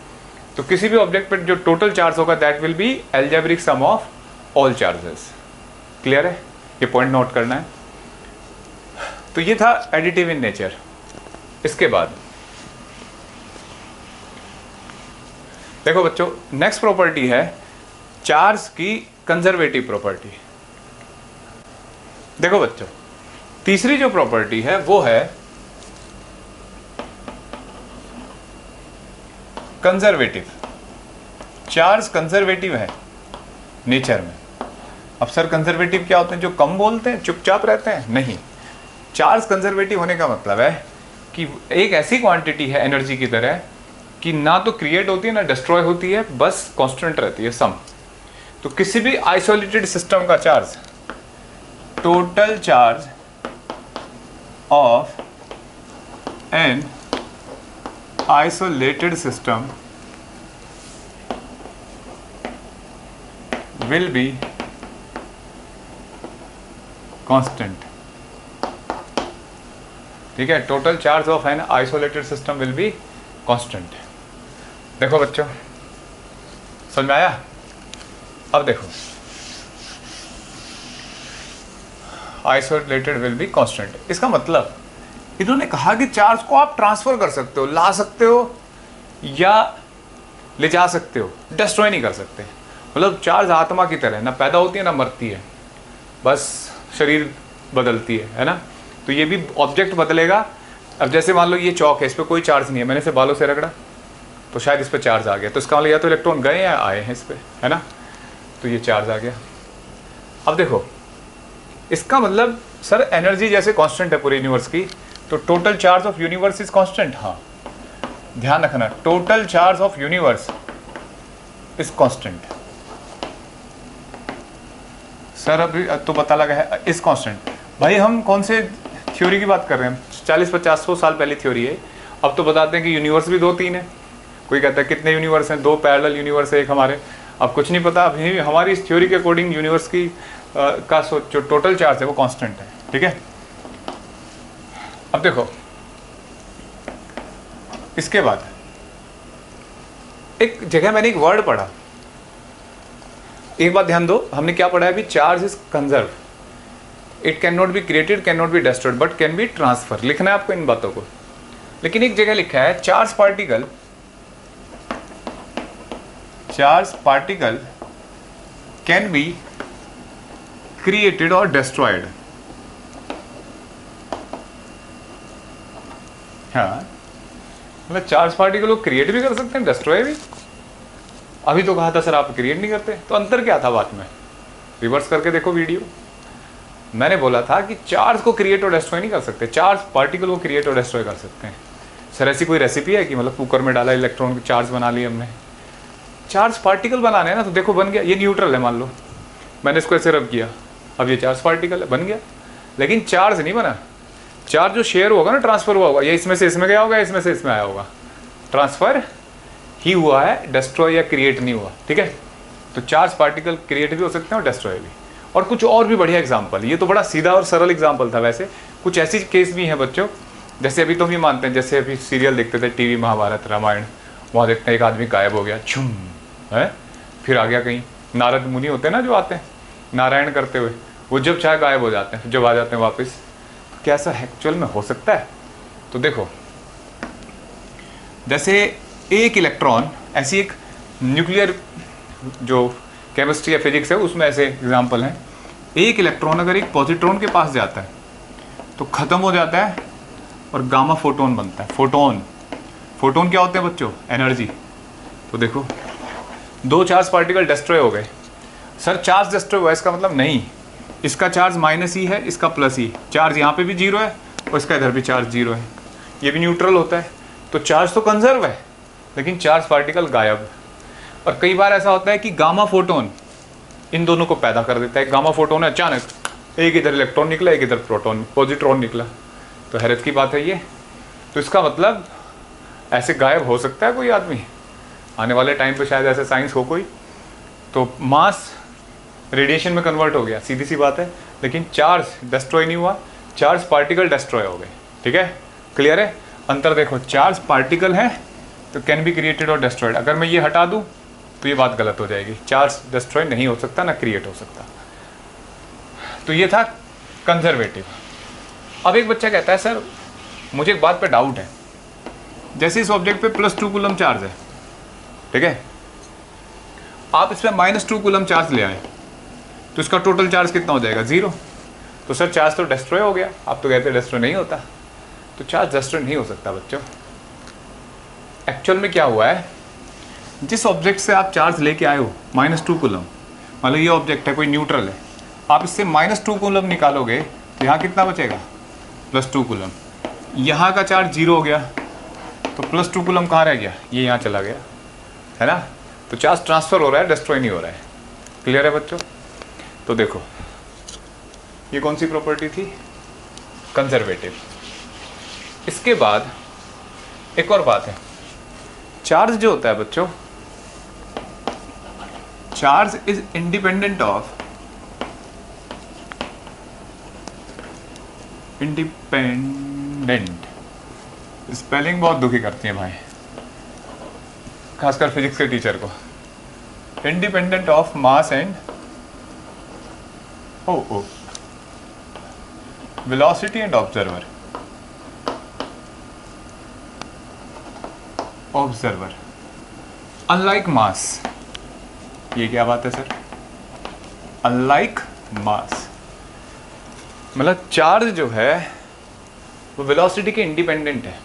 किसी भी ऑब्जेक्ट पर जो टोटल चार्ज होगा that will be algebraic sum of all charges. Clear है, ये पॉइंट नोट करना है। तो ये था एडिटिव इन नेचर। इसके बाद देखो बच्चों, नेक्स्ट प्रॉपर्टी है चार्ज की कंजर्वेटिव प्रॉपर्टी। देखो बच्चों, तीसरी जो प्रॉपर्टी है वो है कंजर्वेटिव। चार्ज कंजर्वेटिव है नेचर में। अब सर कंजर्वेटिव क्या होते हैं, जो कम बोलते हैं, चुपचाप रहते हैं, नहीं। चार्ज कंजर्वेटिव होने का मतलब है कि एक ऐसी क्वांटिटी है एनर्जी की तरह कि ना तो क्रिएट होती है ना डिस्ट्रॉय होती है, बस कांस्टेंट रहती है, सम। तो किसी भी आइसोलेटेड सिस्टम का charge, total charge of an isolated system will be constant, ठीक है। Total charge of an isolated system will be constant. देखो बच्चों, समझ में आया। अब देखो, आइसोलेटेड विल बी कांस्टेंट, इसका मतलब इन्होंने कहा कि चार्ज को आप ट्रांसफर कर सकते हो, ला सकते हो या ले जा सकते हो, डिस्ट्रॉय नहीं कर सकते। मतलब चार्ज आत्मा की तरह, ना पैदा होती है ना मरती है, बस शरीर बदलती है ना। तो ये भी ऑब्जेक्ट बदलेगा। अब जैसे मान लो ये चौक है, इस पर कोई चार्ज नहीं है, मैंने इसे बालों से रगड़ा तो शायद इस पर चार्ज आ गया, तो इसका मतलब या तो इलेक्ट्रॉन गए या आए हैं इस पर, है ना। तो ये चार्ज आ गया। अब देखो, इसका मतलब सर एनर्जी जैसे कांस्टेंट है पूरे यूनिवर्स की, तो total charge of universe is constant. हाँ, ध्यान रखना, total charge of universe is constant. Sir अभी तो पता लगा है इज कांस्टेंट। भाई हम कौन से थ्योरी की बात कर रहे हैं, 40-50-100 साल पहले थ्योरी है। अब तो बताते हैं कि यूनिवर्स भी 2-3 है, कोई कहता है कितने यूनिवर्स हैं, 2 पैरेलल यूनिवर्स है एक हमारे। अब कुछ नहीं पता, अभी हमारी इस थ्योरी के अकॉर्डिंग यूनिवर्स की का जो टोटल चार्ज है वो कांस्टेंट है, ठीक है। अब देखो इसके बाद एक जगह मैंने एक वर्ड पढ़ा, एक बात ध्यान दो, हमने क्या पढ़ा है अभी, charge is conserve, it can not be created, can not be destroyed, but can be transfer. लिखना है आपको इन बातों को। लेकिन एक जगह लिखा है charge particle can be created और डिस्ट्रॉयड। हाँ, मतलब चार्ज पार्टिकल को क्रिएट भी कर सकते हैं, डिस्ट्रॉय भी। अभी तो कहा था सर आप क्रिएट नहीं करते, तो अंतर क्या था बात में? रिवर्स करके देखो वीडियो। मैंने बोला था कि चार्ज को क्रिएट और डिस्ट्रॉय नहीं कर सकते, चार्ज पार्टिकल को क्रिएट और डिस्ट्रॉय कर सकते हैं। सर ऐसी कोई रेसिपी है कि मतलब कुकर में डाला इलेक्ट्रॉन की चार्ज बना ली हमने? चार्ज पार्टिकल बनाने हैं ना, तो देखो बन गया, ये न्यूट्रल है मान लो, मैंने इसको ऐसे रब किया, अब ये चार्ज पार्टिकल है, बन गया। लेकिन चार्ज नहीं बना, चार्ज जो शेयर होगा ना, ट्रांसफर हुआ होगा, ये इसमें से इसमें गया होगा, इसमें से इसमें आया होगा, ट्रांसफर ही हुआ है, डिस्ट्रॉय या क्रिएट नहीं हुआ, ठीक है। तो चार्ज पार्टिकल क्रिएट भी हो सकते हैं और डिस्ट्रॉय भी। और कुछ और भी बढ़िया एग्जाम्पल, ये तो बड़ा सीधा और सरल एग्जाम्पल था, वैसे कुछ ऐसी केस भी हैं बच्चों, जैसे अभी तो हम ये मानते हैं, जैसे अभी सीरियल देखते थे टीवी, महाभारत रामायण, वहाँ देखते हैं एक आदमी गायब हो गया, छुम है, फिर आ गया कहीं, नारद मुनि होते हैं ना जो आते हैं नारायण करते हुए, वो जब चाहे गायब हो जाते हैं, जब आ जाते हैं वापस। तो क्या ऐसा एक्चुअल में हो सकता है? तो देखो जैसे एक इलेक्ट्रॉन, ऐसी एक न्यूक्लियर जो केमिस्ट्री या फिजिक्स है उसमें ऐसे एग्जाम्पल हैं, एक इलेक्ट्रॉन अगर एक पॉजिट्रॉन के पास जाता है तो ख़त्म हो जाता है और गामा फोटोन बनता है। फोटोन क्या होते हैं बच्चों? एनर्जी। तो देखो 2 चार्ज पार्टिकल डिस्ट्रॉय हो गए। सर चार्ज डिस्ट्रॉय हुआ, इसका मतलब नहीं, इसका चार्ज माइनस ही है, इसका प्लस ही, चार्ज यहाँ पे भी 0 है और इसका इधर भी चार्ज 0 है, ये भी न्यूट्रल होता है, तो चार्ज तो कंजर्व है, लेकिन चार्ज पार्टिकल गायब। और कई बार ऐसा होता है कि गामा फोटोन इन दोनों को पैदा कर देता है। गामा फोटोन है, अचानक एक इधर इलेक्ट्रॉन निकला, एक इधर प्रोटॉन पॉजिट्रॉन निकला, तो हैरत की बात है ये। तो इसका मतलब ऐसे गायब हो सकता है कोई आदमी आने वाले टाइम पे, शायद ऐसे साइंस हो कोई। तो मास रेडिएशन में कन्वर्ट हो गया, सीधी सी बात है, लेकिन चार्ज डिस्ट्रॉय नहीं हुआ, चार्ज पार्टिकल डिस्ट्रॉय हो गए, ठीक है, क्लियर है? अंतर देखो, चार्ज पार्टिकल है तो कैन बी क्रिएटेड और डिस्ट्रॉयड, अगर मैं ये हटा दूं तो ये बात गलत हो जाएगी, चार्ज डिस्ट्रॉय नहीं हो सकता, ना क्रिएट हो सकता। तो ये था कंजर्वेटिव। अब एक बच्चा कहता है सर मुझे एक बात पे डाउट है, जैसे इस ऑब्जेक्ट पे +2 कूलम चार्ज है, ठीक है, आप इसमें -2 कूलम चार्ज ले आए तो इसका टोटल चार्ज कितना हो जाएगा? 0। तो सर चार्ज तो डिस्ट्रॉय हो गया, आप तो कहते हैं डिस्ट्रॉय नहीं होता। तो चार्ज डिस्ट्रॉय नहीं हो सकता बच्चों। एक्चुअल में क्या हुआ है, जिस ऑब्जेक्ट से आप चार्ज लेके आए हो -2 कूलम, मान लो ये ऑब्जेक्ट है, कोई न्यूट्रल है, आप इससे -2 कूलम निकालोगे तो यहाँ कितना बचेगा? +2 कूलम। यहाँ का चार्ज 0 हो गया तो +2 कूलम कहाँ रह गया? ये यहाँ चला गया, है ना। तो चार्ज ट्रांसफ़र हो रहा है, डिस्ट्रॉय नहीं हो रहा है। क्लियर है बच्चों? तो देखो ये कौन सी प्रॉपर्टी थी? कंजर्वेटिव। इसके बाद एक और बात है, चार्ज जो होता है बच्चों, charge is independent of spelling बहुत दुखी करती है भाई, खासकर फिजिक्स के टीचर को। Independent of mass and velocity and observer. Unlike mass, ये क्या बात है सर? अनलाइक मास मतलब चार्ज जो है वो वेलोसिटी के इंडिपेंडेंट है।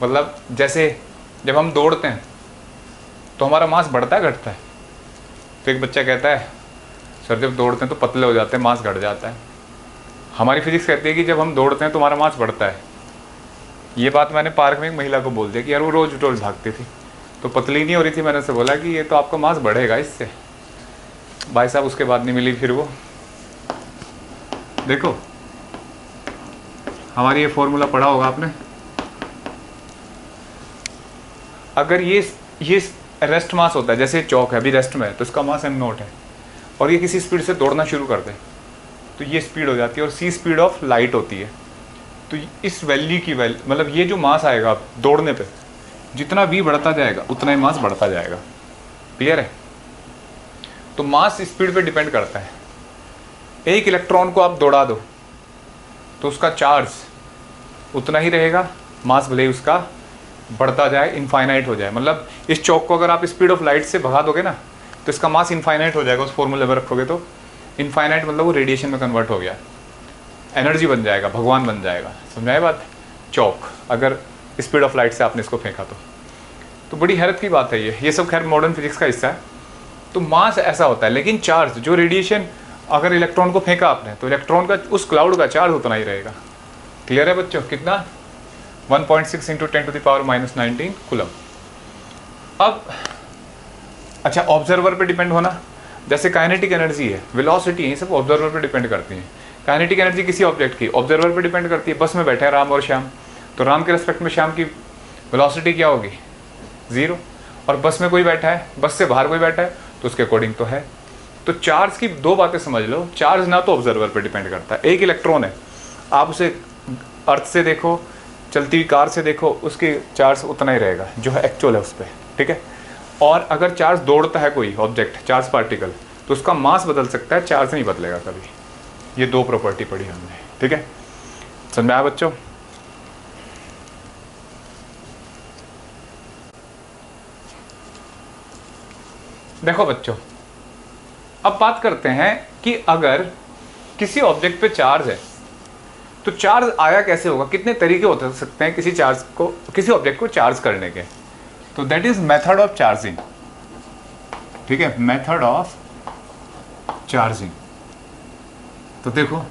मतलब जैसे जब हम दौड़ते हैं तो हमारा मास बढ़ता है घटता है? तो एक बच्चा कहता है सर जब दौड़ते हैं तो पतले हो जाते हैं, मास घट जाता है। हमारी फिजिक्स कहती है कि जब हम दौड़ते हैं तो हमारा मास बढ़ता है। ये बात मैंने पार्क में एक महिला को बोल दिया कि यार वो रोज़ भागती थी तो पतली नहीं हो रही थी, मैंने उससे बोला कि ये तो आपका मास बढ़ेगा इससे। भाई साहब उसके बाद नहीं मिली फिर वो। देखो हमारी ये फॉर्मूला पढ़ा होगा आपने। अगर ये रेस्ट मास होता है, जैसे चौक है अभी रेस्ट में है, तो इसका मास m0 है, और ये किसी स्पीड से दौड़ना शुरू कर दे तो ये स्पीड हो जाती है, और c स्पीड ऑफ लाइट होती है। तो इस वैल्यू की मतलब ये जो मास आएगा दौड़ने पे, जितना v बढ़ता जाएगा उतना ही मास बढ़ता जाएगा। क्लियर है? तो मास स्पीड पे डिपेंड करता है। एक इलेक्ट्रॉन को आप दौड़ा दो तो उसका चार्ज उतना ही रहेगा, मास भले ही उसका बढ़ता जाए, इनफाइनाइट हो जाए। मतलब इस चौक को अगर आप स्पीड ऑफ लाइट से भगा दोगे ना तो इसका मास इनफाइनाइट हो जाएगा, उस फॉर्मूले में रखोगे तो। इनफाइनाइट मतलब वो रेडिएशन में कन्वर्ट हो गया, एनर्जी बन जाएगा, भगवान बन जाएगा। समझाए बात? चौक अगर स्पीड ऑफ लाइट से आपने इसको फेंका तो बड़ी हैरत की बात है ये सब खैर मॉडर्न फिजिक्स का हिस्सा है। तो मास ऐसा होता है, लेकिन चार्ज जो रेडिएशन अगर इलेक्ट्रॉन को फेंका आपने तो इलेक्ट्रॉन का उस क्लाउड का चार्ज उतना ही रहेगा। क्लियर है बच्चों? कितना? 1.6 × 10⁻⁻19 कूलम। अब अच्छा, ऑब्जर्वर पे डिपेंड होना, जैसे काइनेटिक एनर्जी है, वेलोसिटी है, ये सब ऑब्जर्वर पे डिपेंड करती है। काइनेटिक एनर्जी किसी ऑब्जेक्ट की ऑब्जर्वर पे डिपेंड करती है। बस में बैठे हैं राम और श्याम, तो राम के रेस्पेक्ट में श्याम की वेलोसिटी क्या होगी? 0। और बस में कोई बैठा है, बस से बाहर कोई बैठा है तो उसके अकॉर्डिंग तो है। तो चार्ज की दो बातें समझ लो। चार्ज ना तो ऑब्जर्वर पे डिपेंड करता है, एक इलेक्ट्रॉन है, आप उसे अर्थ से देखो, चलती हुई कार से देखो, उसकी चार्ज उतना ही रहेगा जो है एक्चुअल है उस पर। ठीक है? और अगर चार्ज दौड़ता है कोई ऑब्जेक्ट, चार्ज पार्टिकल, तो उसका मास बदल सकता है, चार्ज नहीं बदलेगा कभी। ये दो प्रॉपर्टी पढ़ी हमने। ठीक है? समझ में आया बच्चों? देखो बच्चों, अब बात करते हैं कि अगर किसी ऑब्जेक्ट पे चार्ज है तो चार्ज आया कैसे होगा। कितने तरीके हो सकते हैं किसी चार्ज को, किसी ऑब्जेक्ट को चार्ज करने के। तो that is method of charging. ठीक है? Method of charging. तो देखो,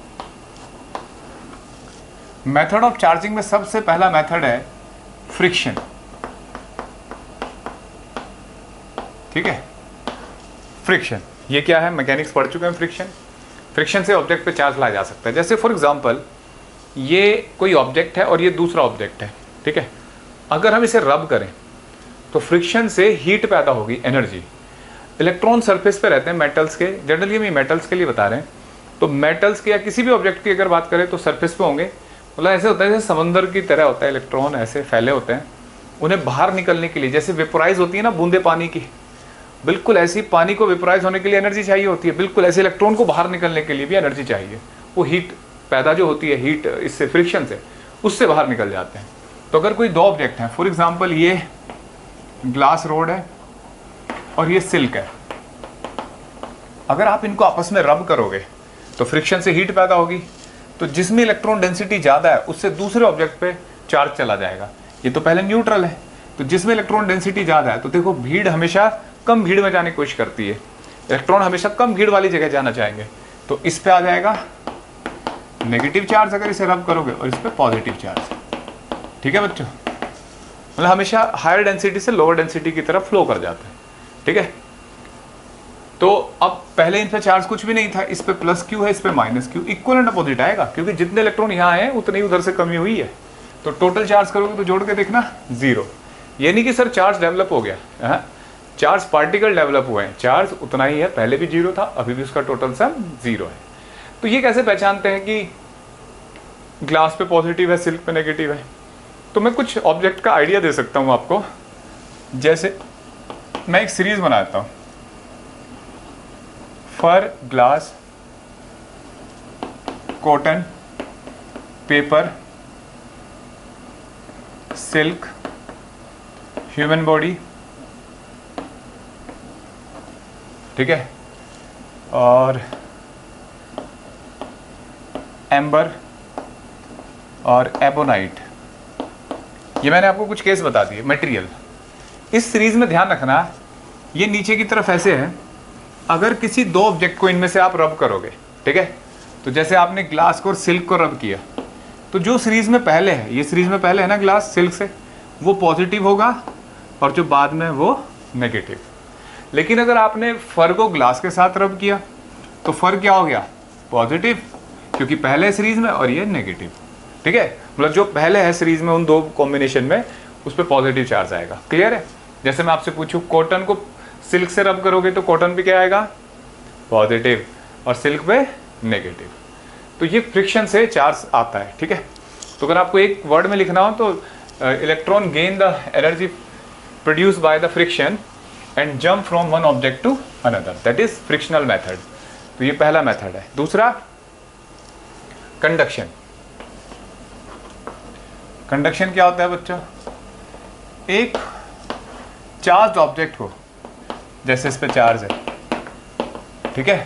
मेथड ऑफ चार्जिंग में सबसे पहला मेथड है फ्रिक्शन। ठीक है? फ्रिक्शन ये क्या है? मैकेनिक्स पढ़ चुके हैं। फ्रिक्शन से ऑब्जेक्ट पे चार्ज लाया जा सकता है। जैसे फॉर एग्जांपल ये कोई ऑब्जेक्ट है और ये दूसरा ऑब्जेक्ट है। ठीक है? अगर हम इसे रब करें तो फ्रिक्शन से हीट पैदा होगी, एनर्जी। इलेक्ट्रॉन सरफेस पे रहते हैं मेटल्स के, जनरली हम मेटल्स के लिए बता रहे हैं। तो मेटल्स के या किसी भी ऑब्जेक्ट की अगर बात करें तो सरफेस पे होंगे। मतलब ऐसे होता है जैसे समंदर की तरह होता है, इलेक्ट्रॉन ऐसे फैले होते हैं। उन्हें बाहर निकलने के लिए, जैसे वेपोराइज होती है ना बूंदे पानी की, बिल्कुल ऐसी पानी को वेपोराइज होने के लिए एनर्जी चाहिए होती है, बिल्कुल ऐसे इलेक्ट्रॉन को बाहर निकलने के लिए भी एनर्जी चाहिए। वो हीट पैदा जो होती है, हीट इससे फ्रिक्शन से, उससे बाहर निकल जाते हैं। तो अगर कोई दो ऑब्जेक्ट हैं, फॉर एग्जांपल ये ग्लास रोड है और ये सिल्क है, अगर आप इनको आपस में रब करोगे तो फ्रिक्शन से हीट पैदा होगी। तो जिसमें इलेक्ट्रॉन डेंसिटी ज़्यादा है उससे दूसरे ऑब्जेक्ट पे चार्ज चला जाएगा। ये तो पहले न्यूट्रल है, तो जिसमें इलेक्ट्रॉन डेंसिटी ज़्यादा है, तो देखो भीड़ हमेशा कम भीड़ में जाने की कोशिश करती है, इलेक्ट्रॉन हमेशा कम भीड़ वाली जगह जाना चाहेंगे। तो इस पे आ जाएगा नेगेटिव चार्ज अगर इसे रब करोगे, और इस पे पॉजिटिव चार्ज। ठीक है बच्चों? मतलब हमेशा हायर डेंसिटी से लोअर डेंसिटी की तरफ फ्लो कर जाता है। ठीक है? तो अब पहले इन पे चार्ज कुछ भी नहीं था, इस पे प्लस क्यू है, इस पे minus Q, equal and opposite आएगा, क्योंकि जितने इलेक्ट्रॉन यहाँ हैं उतने ही उधर से कमी हुई है। तो टोटल चार्ज करोगे तो जोड़ के देखना 0। ये नहीं कि सर चार्ज डेवलप हो गया, हाँ, चार्ज पार्टिकल डेवलप हुए हैं, चार्ज उतना ही है, पहले भी 0 था, अभी भी उसका टोटल सम 0 है। तो ये कैसे पहचानते हैं कि ग्लास पे पॉजिटिव है, सिल्क पे नेगेटिव है? तो मैं कुछ ऑब्जेक्ट का आइडिया दे सकता हूँ आपको। जैसे मैं एक सीरीज बनाता हूँ, fur, glass, cotton, paper, silk, human body. ठीक है? और एम्बर और एबोनाइट। ये मैंने आपको कुछ केस बता दिए। मटेरियल इस सीरीज में ध्यान रखना, ये नीचे की तरफ ऐसे है। अगर किसी दो ऑब्जेक्ट को इनमें से आप रब करोगे, ठीक है, तो जैसे आपने ग्लास को और सिल्क को रब किया, तो जो सीरीज में पहले है, ये सीरीज में पहले है ना ग्लास सिल्क से, वो पॉजिटिव होगा और जो बाद में वो नेगेटिव। लेकिन अगर आपने फर को ग्लास के साथ रब किया तो फर क्या हो गया? पॉजिटिव, क्योंकि पहले सीरीज में और ये नेगेटिव। ठीक है, मतलब जो पहले है सीरीज में उन दो कॉम्बिनेशन में उस पर पॉजिटिव चार्ज आएगा। क्लियर है? जैसे मैं आपसे पूछूं कॉटन को सिल्क से रब करोगे तो कॉटन पे क्या आएगा? पॉजिटिव, और सिल्क पे नेगेटिव। तो ये फ्रिक्शन से चार्ज आता है। ठीक है, तो अगर आपको एक वर्ड में लिखना हो तो electron gain the energy produce by the friction and jump from one object to another, that is frictional method. तो ये पहला मेथड है। दूसरा कंडक्शन। कंडक्शन क्या होता है बच्चों? एक चार्ज ऑब्जेक्ट को, जैसे इस पे चार्ज है, ठीक है,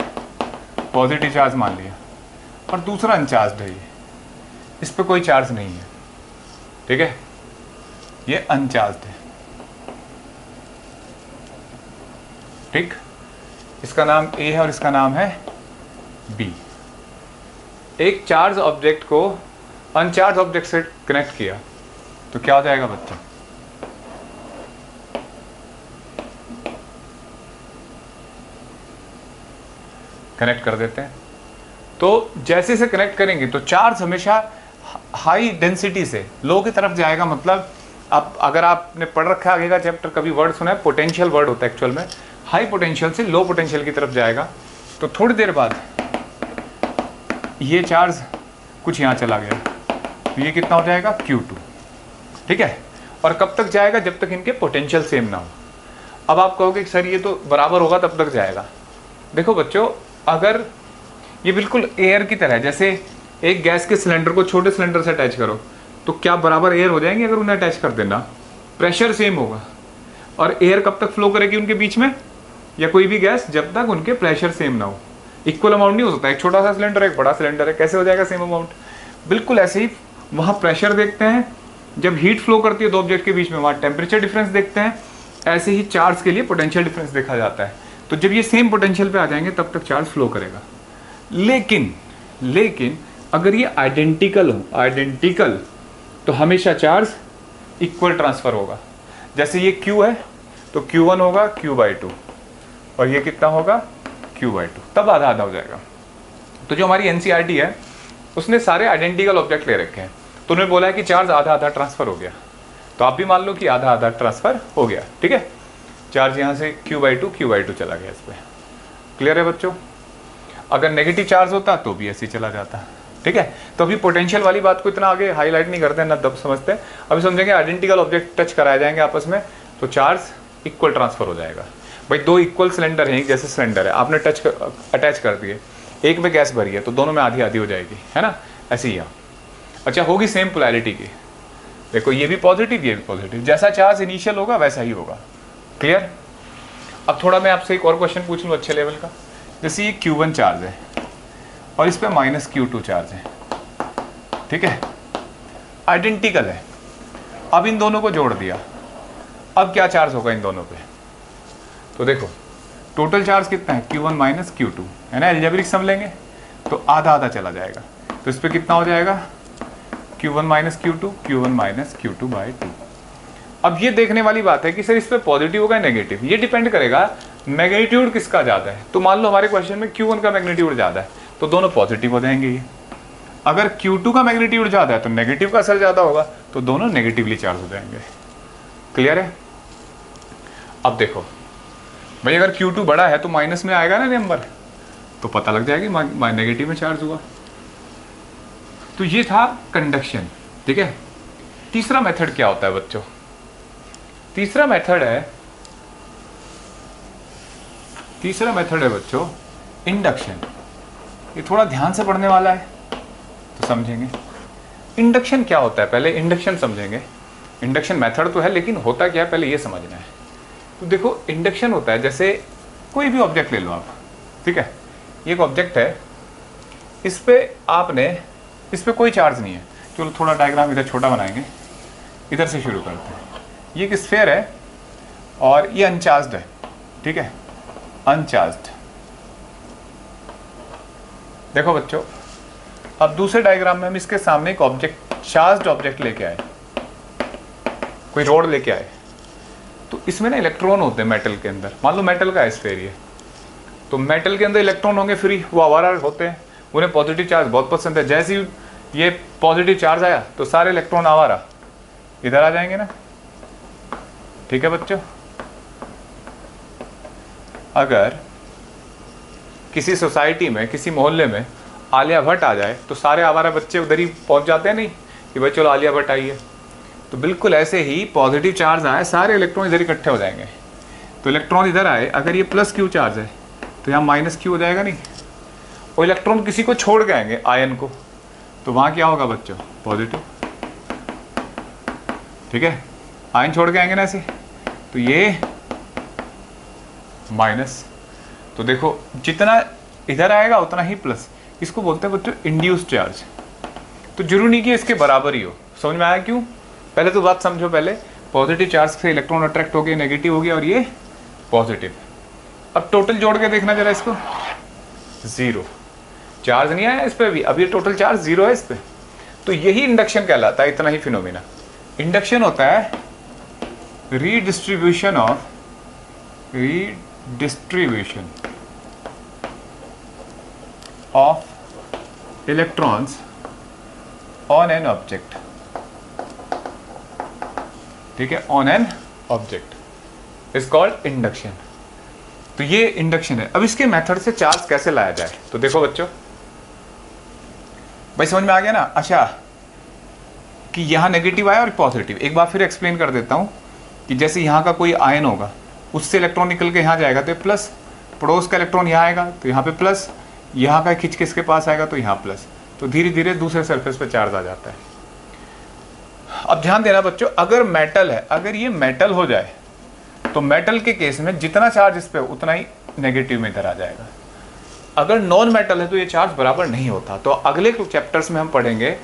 पॉजिटिव चार्ज मान लिया, और दूसरा अनचार्ज है, ये इस पे कोई चार्ज नहीं है, ठीक है, ये अनचार्ज है। ठीक, इसका नाम ए है और इसका नाम है बी। एक चार्ज ऑब्जेक्ट को अनचार्ज ऑब्जेक्ट से कनेक्ट किया तो क्या हो जाएगा बच्चों? कनेक्ट कर देते हैं। तो जैसे इसे कनेक्ट करेंगे तो चार्ज हमेशा हाई डेंसिटी से लो की तरफ जाएगा। मतलब अब अगर आपने पढ़ रखा है आगे का चैप्टर, कभी वर्ड सुना है, पोटेंशियल वर्ड होता है एक्चुअल में, हाई पोटेंशियल से लो पोटेंशियल की तरफ जाएगा। तो थोड़ी देर बाद ये चार्ज कुछ यहाँ चला गया, तो ये कितना हो जाएगा? Q2। ठीक है, और कब तक जाएगा? जब तक इनके पोटेंशियल सेम ना हो। अब आप कहोगे कि सर ये तो बराबर होगा तब तक जाएगा। देखो बच्चों, अगर ये बिल्कुल एयर की तरह है, जैसे एक गैस के सिलेंडर को छोटे सिलेंडर से अटैच करो तो क्या बराबर एयर हो जाएंगे? अगर उन्हें अटैच कर देना, प्रेशर सेम होगा। और एयर कब तक फ्लो करेगी उनके बीच में, या कोई भी गैस? जब तक उनके प्रेशर सेम ना हो। इक्वल अमाउंट नहीं हो सकता, एक छोटा सा सिलेंडर एक बड़ा सिलेंडर है, कैसे हो जाएगा सेम अमाउंट? बिल्कुल ऐसे ही वहाँ प्रेशर देखते हैं, जब हीट फ्लो करती है दो ऑब्जेक्ट के बीच में वहाँ टेम्परेचर डिफरेंस देखते हैं, ऐसे ही चार्ज के लिए पोटेंशियल डिफरेंस देखा जाता है। तो जब ये सेम पोटेंशियल पे आ जाएंगे तब तक चार्ज फ्लो करेगा। लेकिन अगर ये आइडेंटिकल तो हमेशा चार्ज इक्वल ट्रांसफर होगा। जैसे ये Q है तो Q1 होगा Q/2, और ये कितना होगा? Q/2, तब आधा आधा हो जाएगा। तो जो हमारी NCERT है उसने सारे आइडेंटिकल ऑब्जेक्ट ले रखे हैं, तो उन्होंने बोला है कि चार्ज आधा आधा ट्रांसफर हो गया। तो आप भी मान लो कि आधा आधा ट्रांसफर हो गया। ठीक है, चार्ज यहाँ से Q/2 चला गया इस पर। क्लियर है बच्चों? अगर नेगेटिव चार्ज होता तो भी ऐसे ही चला जाता। ठीक है, तो अभी पोटेंशियल वाली बात को इतना आगे हाईलाइट नहीं करते हैं, ना दब समझते हैं। अभी समझेंगे आइडेंटिकल ऑब्जेक्ट टच कराए जाएंगे आपस में तो चार्ज इक्वल ट्रांसफर हो जाएगा। भाई दो इक्वल सिलेंडर हैं, एक जैसे सिलेंडर है, आपने अटैच कर दिए, एक में गैस भरी है तो दोनों में आधी आधी हो जाएगी, है ना? ऐसे ही अच्छा होगी सेम पोलैरिटी की। देखो ये भी पॉजिटिव ये भी पॉजिटिव, जैसा चार्ज इनिशियल होगा वैसा ही होगा। क्लियर? अब थोड़ा मैं आपसे एक और क्वेश्चन पूछ लूँ अच्छे लेवल का। जैसे ये Q1 चार्ज है और इस पर -Q2 चार्ज है, ठीक है, आइडेंटिकल है। अब इन दोनों को जोड़ दिया, अब क्या चार्ज होगा इन दोनों पे? तो देखो टोटल चार्ज कितना है? Q1 - Q2 है ना, एल्जेब्रिक सम लेंगे तो आधा आधा चला जाएगा। तो इस पर कितना हो जाएगा? Q1 - Q2 Q2/2। अब ये देखने वाली बात है कि सर इस पर पॉजिटिव होगा नेगेटिव, ये डिपेंड करेगा मैग्नीट्यूड किसका ज़्यादा है। तो मान लो हमारे क्वेश्चन में Q1 का मैग्नीट्यूड ज़्यादा है तो दोनों पॉजिटिव हो जाएंगे ये। अगर Q2 का मैग्नीट्यूड ज़्यादा है तो नेगेटिव का असर ज़्यादा होगा, तो दोनों नेगेटिवली चार्ज हो जाएंगे। क्लियर है? अब देखो भाई, अगर Q2 बड़ा है तो माइनस में आएगा ना नंबर, तो पता लग जाएगी नेगेटिव में चार्ज हुआ। तो ये था कंडक्शन। ठीक है, तीसरा मेथड क्या होता है बच्चों? तीसरा मेथड है बच्चों इंडक्शन। ये थोड़ा ध्यान से पढ़ने वाला है तो समझेंगे इंडक्शन क्या होता है। पहले इंडक्शन समझेंगे, इंडक्शन मेथड तो है लेकिन होता क्या है पहले ये समझना है। तो देखो इंडक्शन होता है, जैसे कोई भी ऑब्जेक्ट ले लो आप, ठीक है, ये एक ऑब्जेक्ट है, इस पे कोई चार्ज नहीं है। चलो थोड़ा डायग्राम इधर छोटा बनाएंगे, इधर से शुरू करते हैं। ये एक स्फीयर है और ये अनचार्ज्ड है, ठीक है, अनचार्ज्ड। देखो बच्चों, अब दूसरे डायग्राम में हम इसके सामने एक ऑब्जेक्ट, चार्ज्ड ऑब्जेक्ट लेके आए, कोई रोड लेके आए, तो इसमें ना इलेक्ट्रॉन होते हैं मेटल के अंदर। मान लो मेटल का है स्फीयर ये, तो मेटल के अंदर इलेक्ट्रॉन होंगे फ्री, वो आवारा होते हैं, उन्हें पॉजिटिव चार्ज बहुत पसंद है। जैसे ही ये पॉजिटिव चार्ज आया तो सारे इलेक्ट्रॉन आवारा इधर आ जाएंगे ना। ठीक है बच्चों, अगर किसी सोसाइटी में, किसी मोहल्ले में आलिया भट्ट आ जाए तो सारे आवारा बच्चे उधर ही पहुंच जाते हैं नहीं कि भाई चलो आलिया भट्ट आई है। तो बिल्कुल ऐसे ही पॉजिटिव चार्ज आए, सारे इलेक्ट्रॉन इधर इकट्ठे हो जाएंगे। तो इलेक्ट्रॉन इधर आए, अगर ये प्लस क्यू चार्ज है तो यहाँ माइनस क्यू हो जाएगा नहीं, और इलेक्ट्रॉन किसी को छोड़ के आएंगे, आयन को, तो वहाँ क्या होगा बच्चों, पॉजिटिव। ठीक है, आयन छोड़ के आएंगे ना ऐसे, तो ये माइनस। तो देखो जितना इधर आएगा उतना ही प्लस। इसको बोलते हैं बच्चों इंड्यूस्ड चार्ज। तो जरूरी नहीं कि इसके बराबर ही हो। समझ में आया क्यों? पहले तो बात समझो, पहले पॉजिटिव चार्ज से इलेक्ट्रॉन अट्रैक्ट हो गए, नेगेटिव हो गया और ये पॉजिटिव। अब टोटल जोड़ के देखना जरा इसको, जीरो चार्ज नहीं आया इस पर भी, अब ये टोटल चार्ज जीरो है इस पर। तो यही इंडक्शन कहलाता है, इतना ही फिनोमिना। इंडक्शन होता है redistribution of electrons on an object. ठीक है, on an object is called induction. तो ये इंडक्शन है। अब इसके मेथड से चार्ज कैसे लाया जाए, तो देखो बच्चों, भाई समझ में आ गया ना। अच्छा, कि यहां नेगेटिव आया और पॉजिटिव, एक बार फिर एक्सप्लेन कर देता हूं कि जैसे यहां का कोई आयन होगा, उससे इलेक्ट्रॉन निकल के यहां जाएगा तो प्लस, पड़ोस का इलेक्ट्रॉन यहां आएगा तो यहां पे प्लस, यहां का खिंच के इसके पास आएगा तो यहां प्लस। तो धीरे धीरे दूसरे सरफेस पे चार्ज आ जाता है। अब ध्यान देना बच्चों, अगर मेटल है, अगर ये मेटल हो जाए तो मेटल के केस में जितना चार्ज इस पे उतना ही नेगेटिव में इधर आ जाएगा। अगर नॉन मेटल है तो ये चार्ज बराबर नहीं होता। तो अगले चैप्टर्स में हम पढ़ेंगे,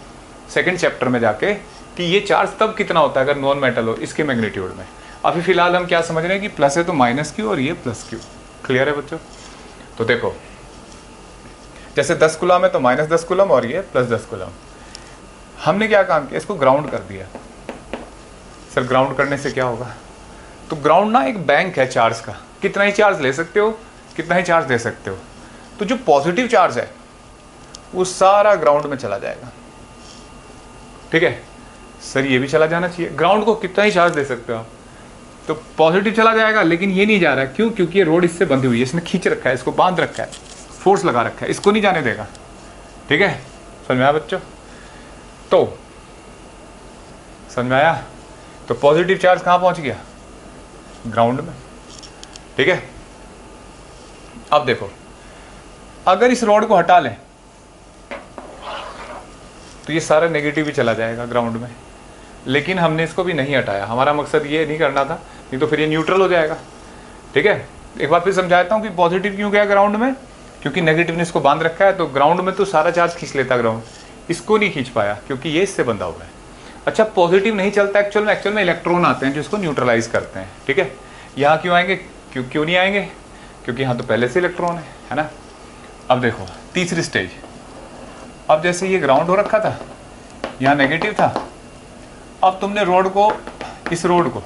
सेकंड चैप्टर में जाके, कि ये चार्ज तब कितना होता है अगर नॉन मेटल हो, इसके मैग्नीट्यूड में। अभी फिलहाल हम क्या समझ रहे हैं कि प्लस है तो माइनस क्यू और ये प्लस क्यू। क्लियर है बच्चों? तो देखो, जैसे 10 कूलम है तो माइनस 10 कूलम और ये प्लस 10 कूलम। हमने क्या काम किया, इसको ग्राउंड कर दिया। सर ग्राउंड करने से क्या होगा? तो ग्राउंड ना एक बैंक है चार्ज का, कितना ही चार्ज ले सकते हो, कितना ही चार्ज दे सकते हो। तो जो पॉजिटिव चार्ज है वो सारा ग्राउंड में चला जाएगा। ठीक है सर, ये भी चला जाना चाहिए। ग्राउंड को कितना ही चार्ज दे सकते हो आप, तो पॉजिटिव चला जाएगा, लेकिन ये नहीं जा रहा। क्यों? क्योंकि ये रोड इससे बंधी हुई है, इसने खींच रखा है, इसको बांध रखा है, फोर्स लगा रखा है, इसको नहीं जाने देगा। ठीक है, समझ में आया बच्चों? तो समझ में आया? तो पॉजिटिव चार्ज कहाँ पहुंच गया? ग्राउंड में। ठीक है, अब देखो, अगर इस रोड को हटा लें तो ये सारा नेगेटिव भी चला जाएगा ग्राउंड में, लेकिन हमने इसको भी नहीं हटाया। हमारा मकसद ये नहीं करना था, नहीं तो फिर ये न्यूट्रल हो जाएगा। ठीक है, एक बार फिर समझाता हूँ कि पॉजिटिव क्यों गया ग्राउंड में, क्योंकि नेगेटिव ने इसको बांध रखा है। तो ग्राउंड में तो सारा चार्ज खींच लेता ग्राउंड, इसको नहीं खींच पाया क्योंकि ये इससे बंधा हुआ है। अच्छा, पॉजिटिव नहीं चलता एक्चुअल में इलेक्ट्रॉन आते हैं जो इसको न्यूट्रलाइज करते हैं। ठीक है, यहाँ क्यों आएंगे? क्यों नहीं आएंगे? क्योंकि यहाँ तो पहले से इलेक्ट्रॉन है ना। अब देखो तीसरी स्टेज, अब जैसे ये ग्राउंड हो रखा था, यहाँ नेगेटिव था, अब तुमने रोड को, इस रोड को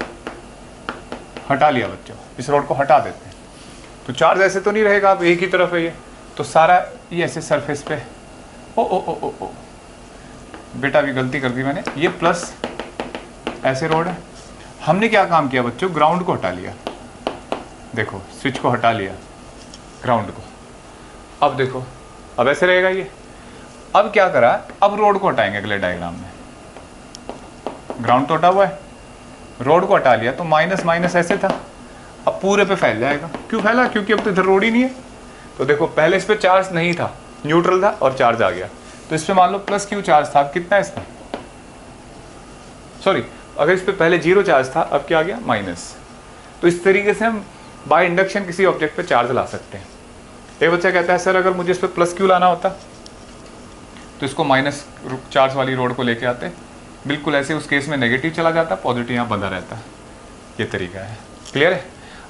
हटा लिया बच्चों, इस रोड को हटा देते हैं तो चार्ज ऐसे तो नहीं रहेगा, अब एक ही तरफ है ये, तो सारा ये ऐसे सरफेस पे, ओ ओ ओ ओ ओ बेटा अभी गलती कर दी मैंने, ये प्लस ऐसे रोड है। हमने क्या काम किया बच्चों? ग्राउंड को हटा लिया। देखो स्विच को हटा लिया, ग्राउंड को। अब देखो, अब ऐसे रहेगा ये। अब क्या करा? अब रोड को हटाएंगे अगले डायग्राम में। ग्राउंड तो हटा हुआ है, रोड को हटा लिया तो माइनस माइनस ऐसे था, अब पूरे पे फैल जाएगा। क्यों फैला? क्योंकि अब तो इधर रोड ही नहीं है। तो देखो पहले इस पे चार्ज नहीं था, न्यूट्रल था और चार्ज आ गया। तो इस पे मान लो प्लस क्यू चार्ज था, अब कितना है इसमें? सॉरी, अगर इस पे पहले जीरो चार्ज था, अब क्या आ गया? माइनस। तो इस तरीके से हम बाय इंडक्शन किसी ऑब्जेक्ट पे चार्ज ला सकते हैं। एक बच्चा कहता है सर अगर मुझे इस पे प्लस क्यू लाना होता तो इसको माइनस चार्ज वाली रोड को लेके आते, बिल्कुल ऐसे उस केस में नेगेटिव चला जाता, पॉजिटिव यहाँ बंधा रहता। ये तरीका है। क्लियर है?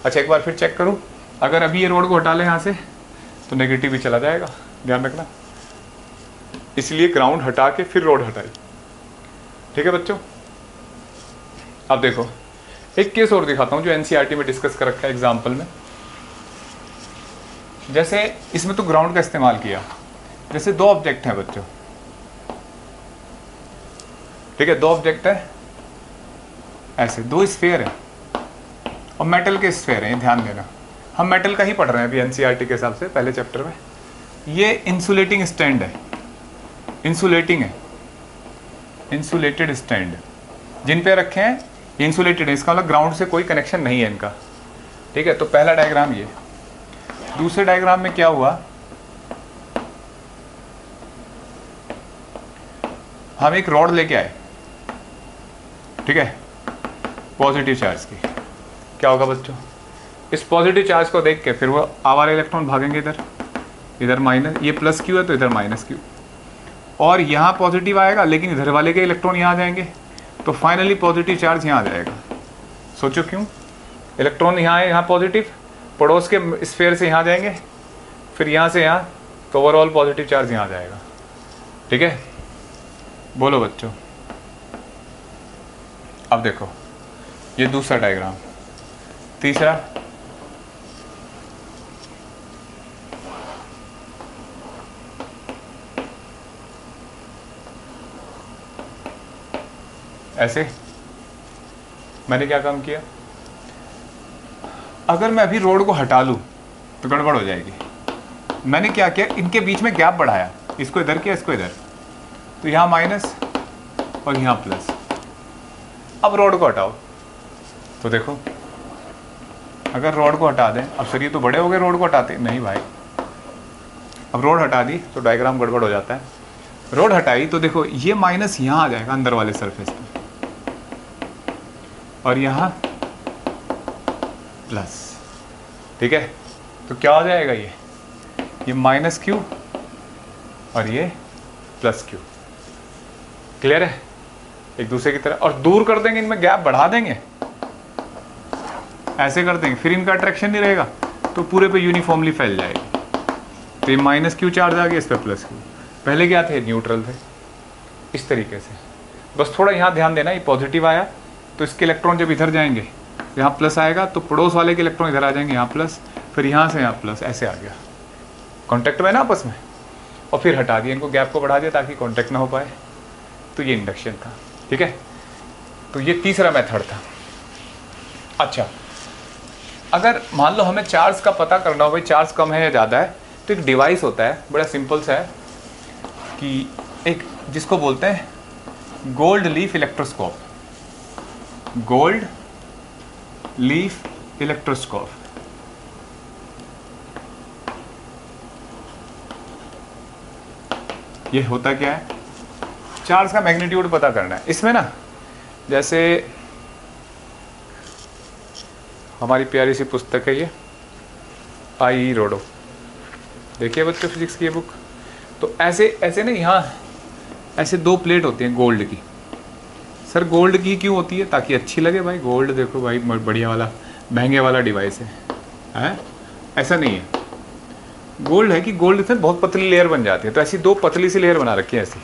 अच्छा एक बार फिर चेक करूँ, अगर अभी ये रोड को हटा लें यहाँ से तो नेगेटिव भी चला जाएगा, ध्यान रखना। इसलिए ग्राउंड हटा के फिर रोड हटाई। ठीक है बच्चों? अब देखो एक केस और दिखाता हूँ जो एनसीईआरटी में डिस्कस कर रखा है एग्जाम्पल में। जैसे इसमें तो ग्राउंड का इस्तेमाल किया, जैसे दो ऑब्जेक्ट हैं बच्चों, ठीक है, दो ऑब्जेक्ट है ऐसे, दो स्फीयर है और मेटल के स्फीयर हैं, ध्यान देना। हम मेटल का ही पढ़ रहे हैं अभी एनसीईआरटी के हिसाब से पहले चैप्टर में। ये इंसुलेटिंग स्टैंड है, इंसुलेटिंग है, इंसुलेटेड स्टैंड जिन पे रखे हैं ये इंसुलेटेड है, इसका मतलब ग्राउंड से कोई कनेक्शन नहीं है इनका। ठीक है, तो पहला डायग्राम ये। दूसरे डायग्राम में क्या हुआ, हम एक रॉड लेके आए, ठीक है, पॉजिटिव चार्ज की। क्या होगा बच्चों, इस पॉजिटिव चार्ज को देख के फिर वो आवारा इलेक्ट्रॉन भागेंगे इधर, इधर माइनस, ये प्लस क्यू है तो इधर माइनस क्यू, और यहाँ पॉजिटिव आएगा लेकिन इधर वाले के इलेक्ट्रॉन यहाँ आ जाएंगे, तो फाइनली पॉजिटिव चार्ज यहाँ आ जाएगा। सोचो क्यों, इलेक्ट्रॉन यहाँ है, यहाँ पॉजिटिव, पड़ोस के स्फीयर से यहाँ जाएंगे, फिर यहाँ से यहाँ, तो ओवरऑल पॉजिटिव चार्ज यहाँ आ जाएगा। ठीक है, बोलो बच्चों। अब देखो ये दूसरा डायग्राम, तीसरा ऐसे। मैंने क्या काम किया, अगर मैं अभी रोड को हटा लूं तो गड़बड़ हो जाएगी। मैंने क्या किया, इनके बीच में गैप बढ़ाया, इसको इधर किया, इसको इधर, तो यहाँ माइनस और यहाँ प्लस। अब रोड को हटाओ तो देखो, अगर रोड को हटा दें, अब सर ये तो बड़े हो गए रोड को हटाते, नहीं भाई, अब रोड हटा दी तो डायग्राम गड़बड़ हो जाता है। रोड हटाई तो देखो ये माइनस यहाँ आ जाएगा अंदर वाले सरफेस पे, और यहाँ प्लस। ठीक है, तो क्या हो जाएगा, ये माइनस क्यू और ये प्लस क्यू। क्लियर है, एक दूसरे की तरह, और दूर कर देंगे, इनमें गैप बढ़ा देंगे, ऐसे कर देंगे, फिर इनका अट्रैक्शन नहीं रहेगा तो पूरे पे यूनिफॉर्मली फैल जाएगी। तो ये माइनस क्यू चार्ज आ गया, इस पर प्लस क्यू। पहले क्या थे, न्यूट्रल थे, इस तरीके से। बस थोड़ा यहाँ ध्यान देना, ये पॉजिटिव आया तो इसके इलेक्ट्रॉन जब इधर जाएंगे यहाँ प्लस आएगा, तो पड़ोस वाले के इलेक्ट्रॉन इधर आ जाएंगे, यहाँ प्लस, फिर यहाँ से यहाँ प्लस, ऐसे आ गया, कॉन्टैक्ट में ना आपस में, और फिर हटा दिया, इनको गैप को बढ़ा दिया ताकि कॉन्टैक्ट ना हो पाए। तो ये इंडक्शन था। ठीक है, तो ये तीसरा मेथड था। अच्छा, अगर मान लो हमें चार्ज का पता करना हो, भाई चार्ज कम है या ज़्यादा है, तो एक डिवाइस होता है, बड़ा सिंपल सा है, कि एक जिसको बोलते हैं gold leaf electroscope, gold leaf electroscope. ये होता क्या है, चार्ज का मैग्नीट्यूड पता करना है। इसमें ना जैसे हमारी प्यारी सी पुस्तक है ये, आई रोडो, देखिए बच्चों फिजिक्स की ये बुक। तो ऐसे ऐसे ना यहाँ ऐसे दो प्लेट होती हैं गोल्ड की। सर गोल्ड की क्यों होती है, ताकि अच्छी लगे भाई, गोल्ड देखो भाई बढ़िया वाला महंगे वाला डिवाइस है? ऐसा नहीं है, गोल्ड है कि गोल्ड से बहुत पतली लेयर बन जाती है, तो ऐसी दो पतली सी लेयर बना रखी है ऐसी,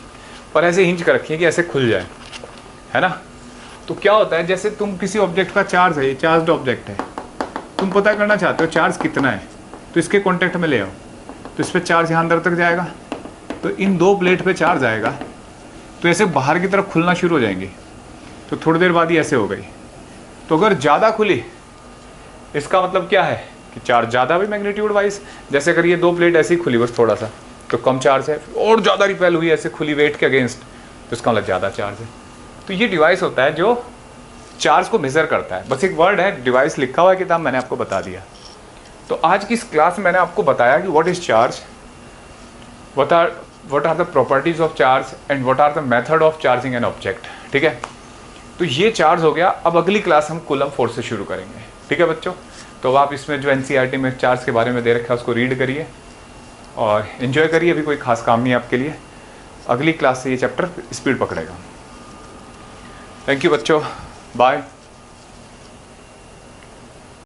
और ऐसे हिंच कर रखी है कि ऐसे खुल जाए, है ना। तो क्या होता है, जैसे तुम किसी ऑब्जेक्ट का चार्ज है, ये चार्ज ऑब्जेक्ट है, तुम पता करना चाहते हो चार्ज कितना है, तो इसके कॉन्टेक्ट में ले आओ, तो इस पर चार्ज यहाँ अंदर तक जाएगा, तो इन दो प्लेट पे चार्ज आएगा, तो ऐसे बाहर की तरफ खुलना शुरू हो जाएंगे, तो थोड़ी देर बाद ही ऐसे हो गई। तो अगर ज़्यादा खुली, इसका मतलब क्या है कि चार्ज ज़्यादा भी मैग्नीट्यूड वाइज। जैसे अगर ये दो प्लेट ऐसी खुली बस थोड़ा सा, तो कम चार्ज है, और ज़्यादा रिपेल हुई ऐसे खुली वेट के अगेंस्ट, तो इसका मतलब ज़्यादा चार्ज है। तो ये डिवाइस होता है जो चार्ज को मेज़र करता है। बस एक वर्ड है, डिवाइस लिखा हुआ है किताब, मैंने आपको बता दिया। तो आज की इस क्लास में मैंने आपको बताया कि what is charge, what are the properties of charge and what are the method of charging an object. ठीक है, तो ये चार्ज हो गया। अब अगली क्लास हम कूलम फोर्स से शुरू करेंगे। ठीक है बच्चों, तो आप इसमें जो एनसीईआरटी में चार्ज के बारे में दे रखा है उसको रीड करिए और इन्जॉय करिए। अभी कोई खास काम नहीं है आपके लिए, अगली क्लास से ये चैप्टर स्पीड पकड़ेगा। थैंक यू बच्चों, बाय।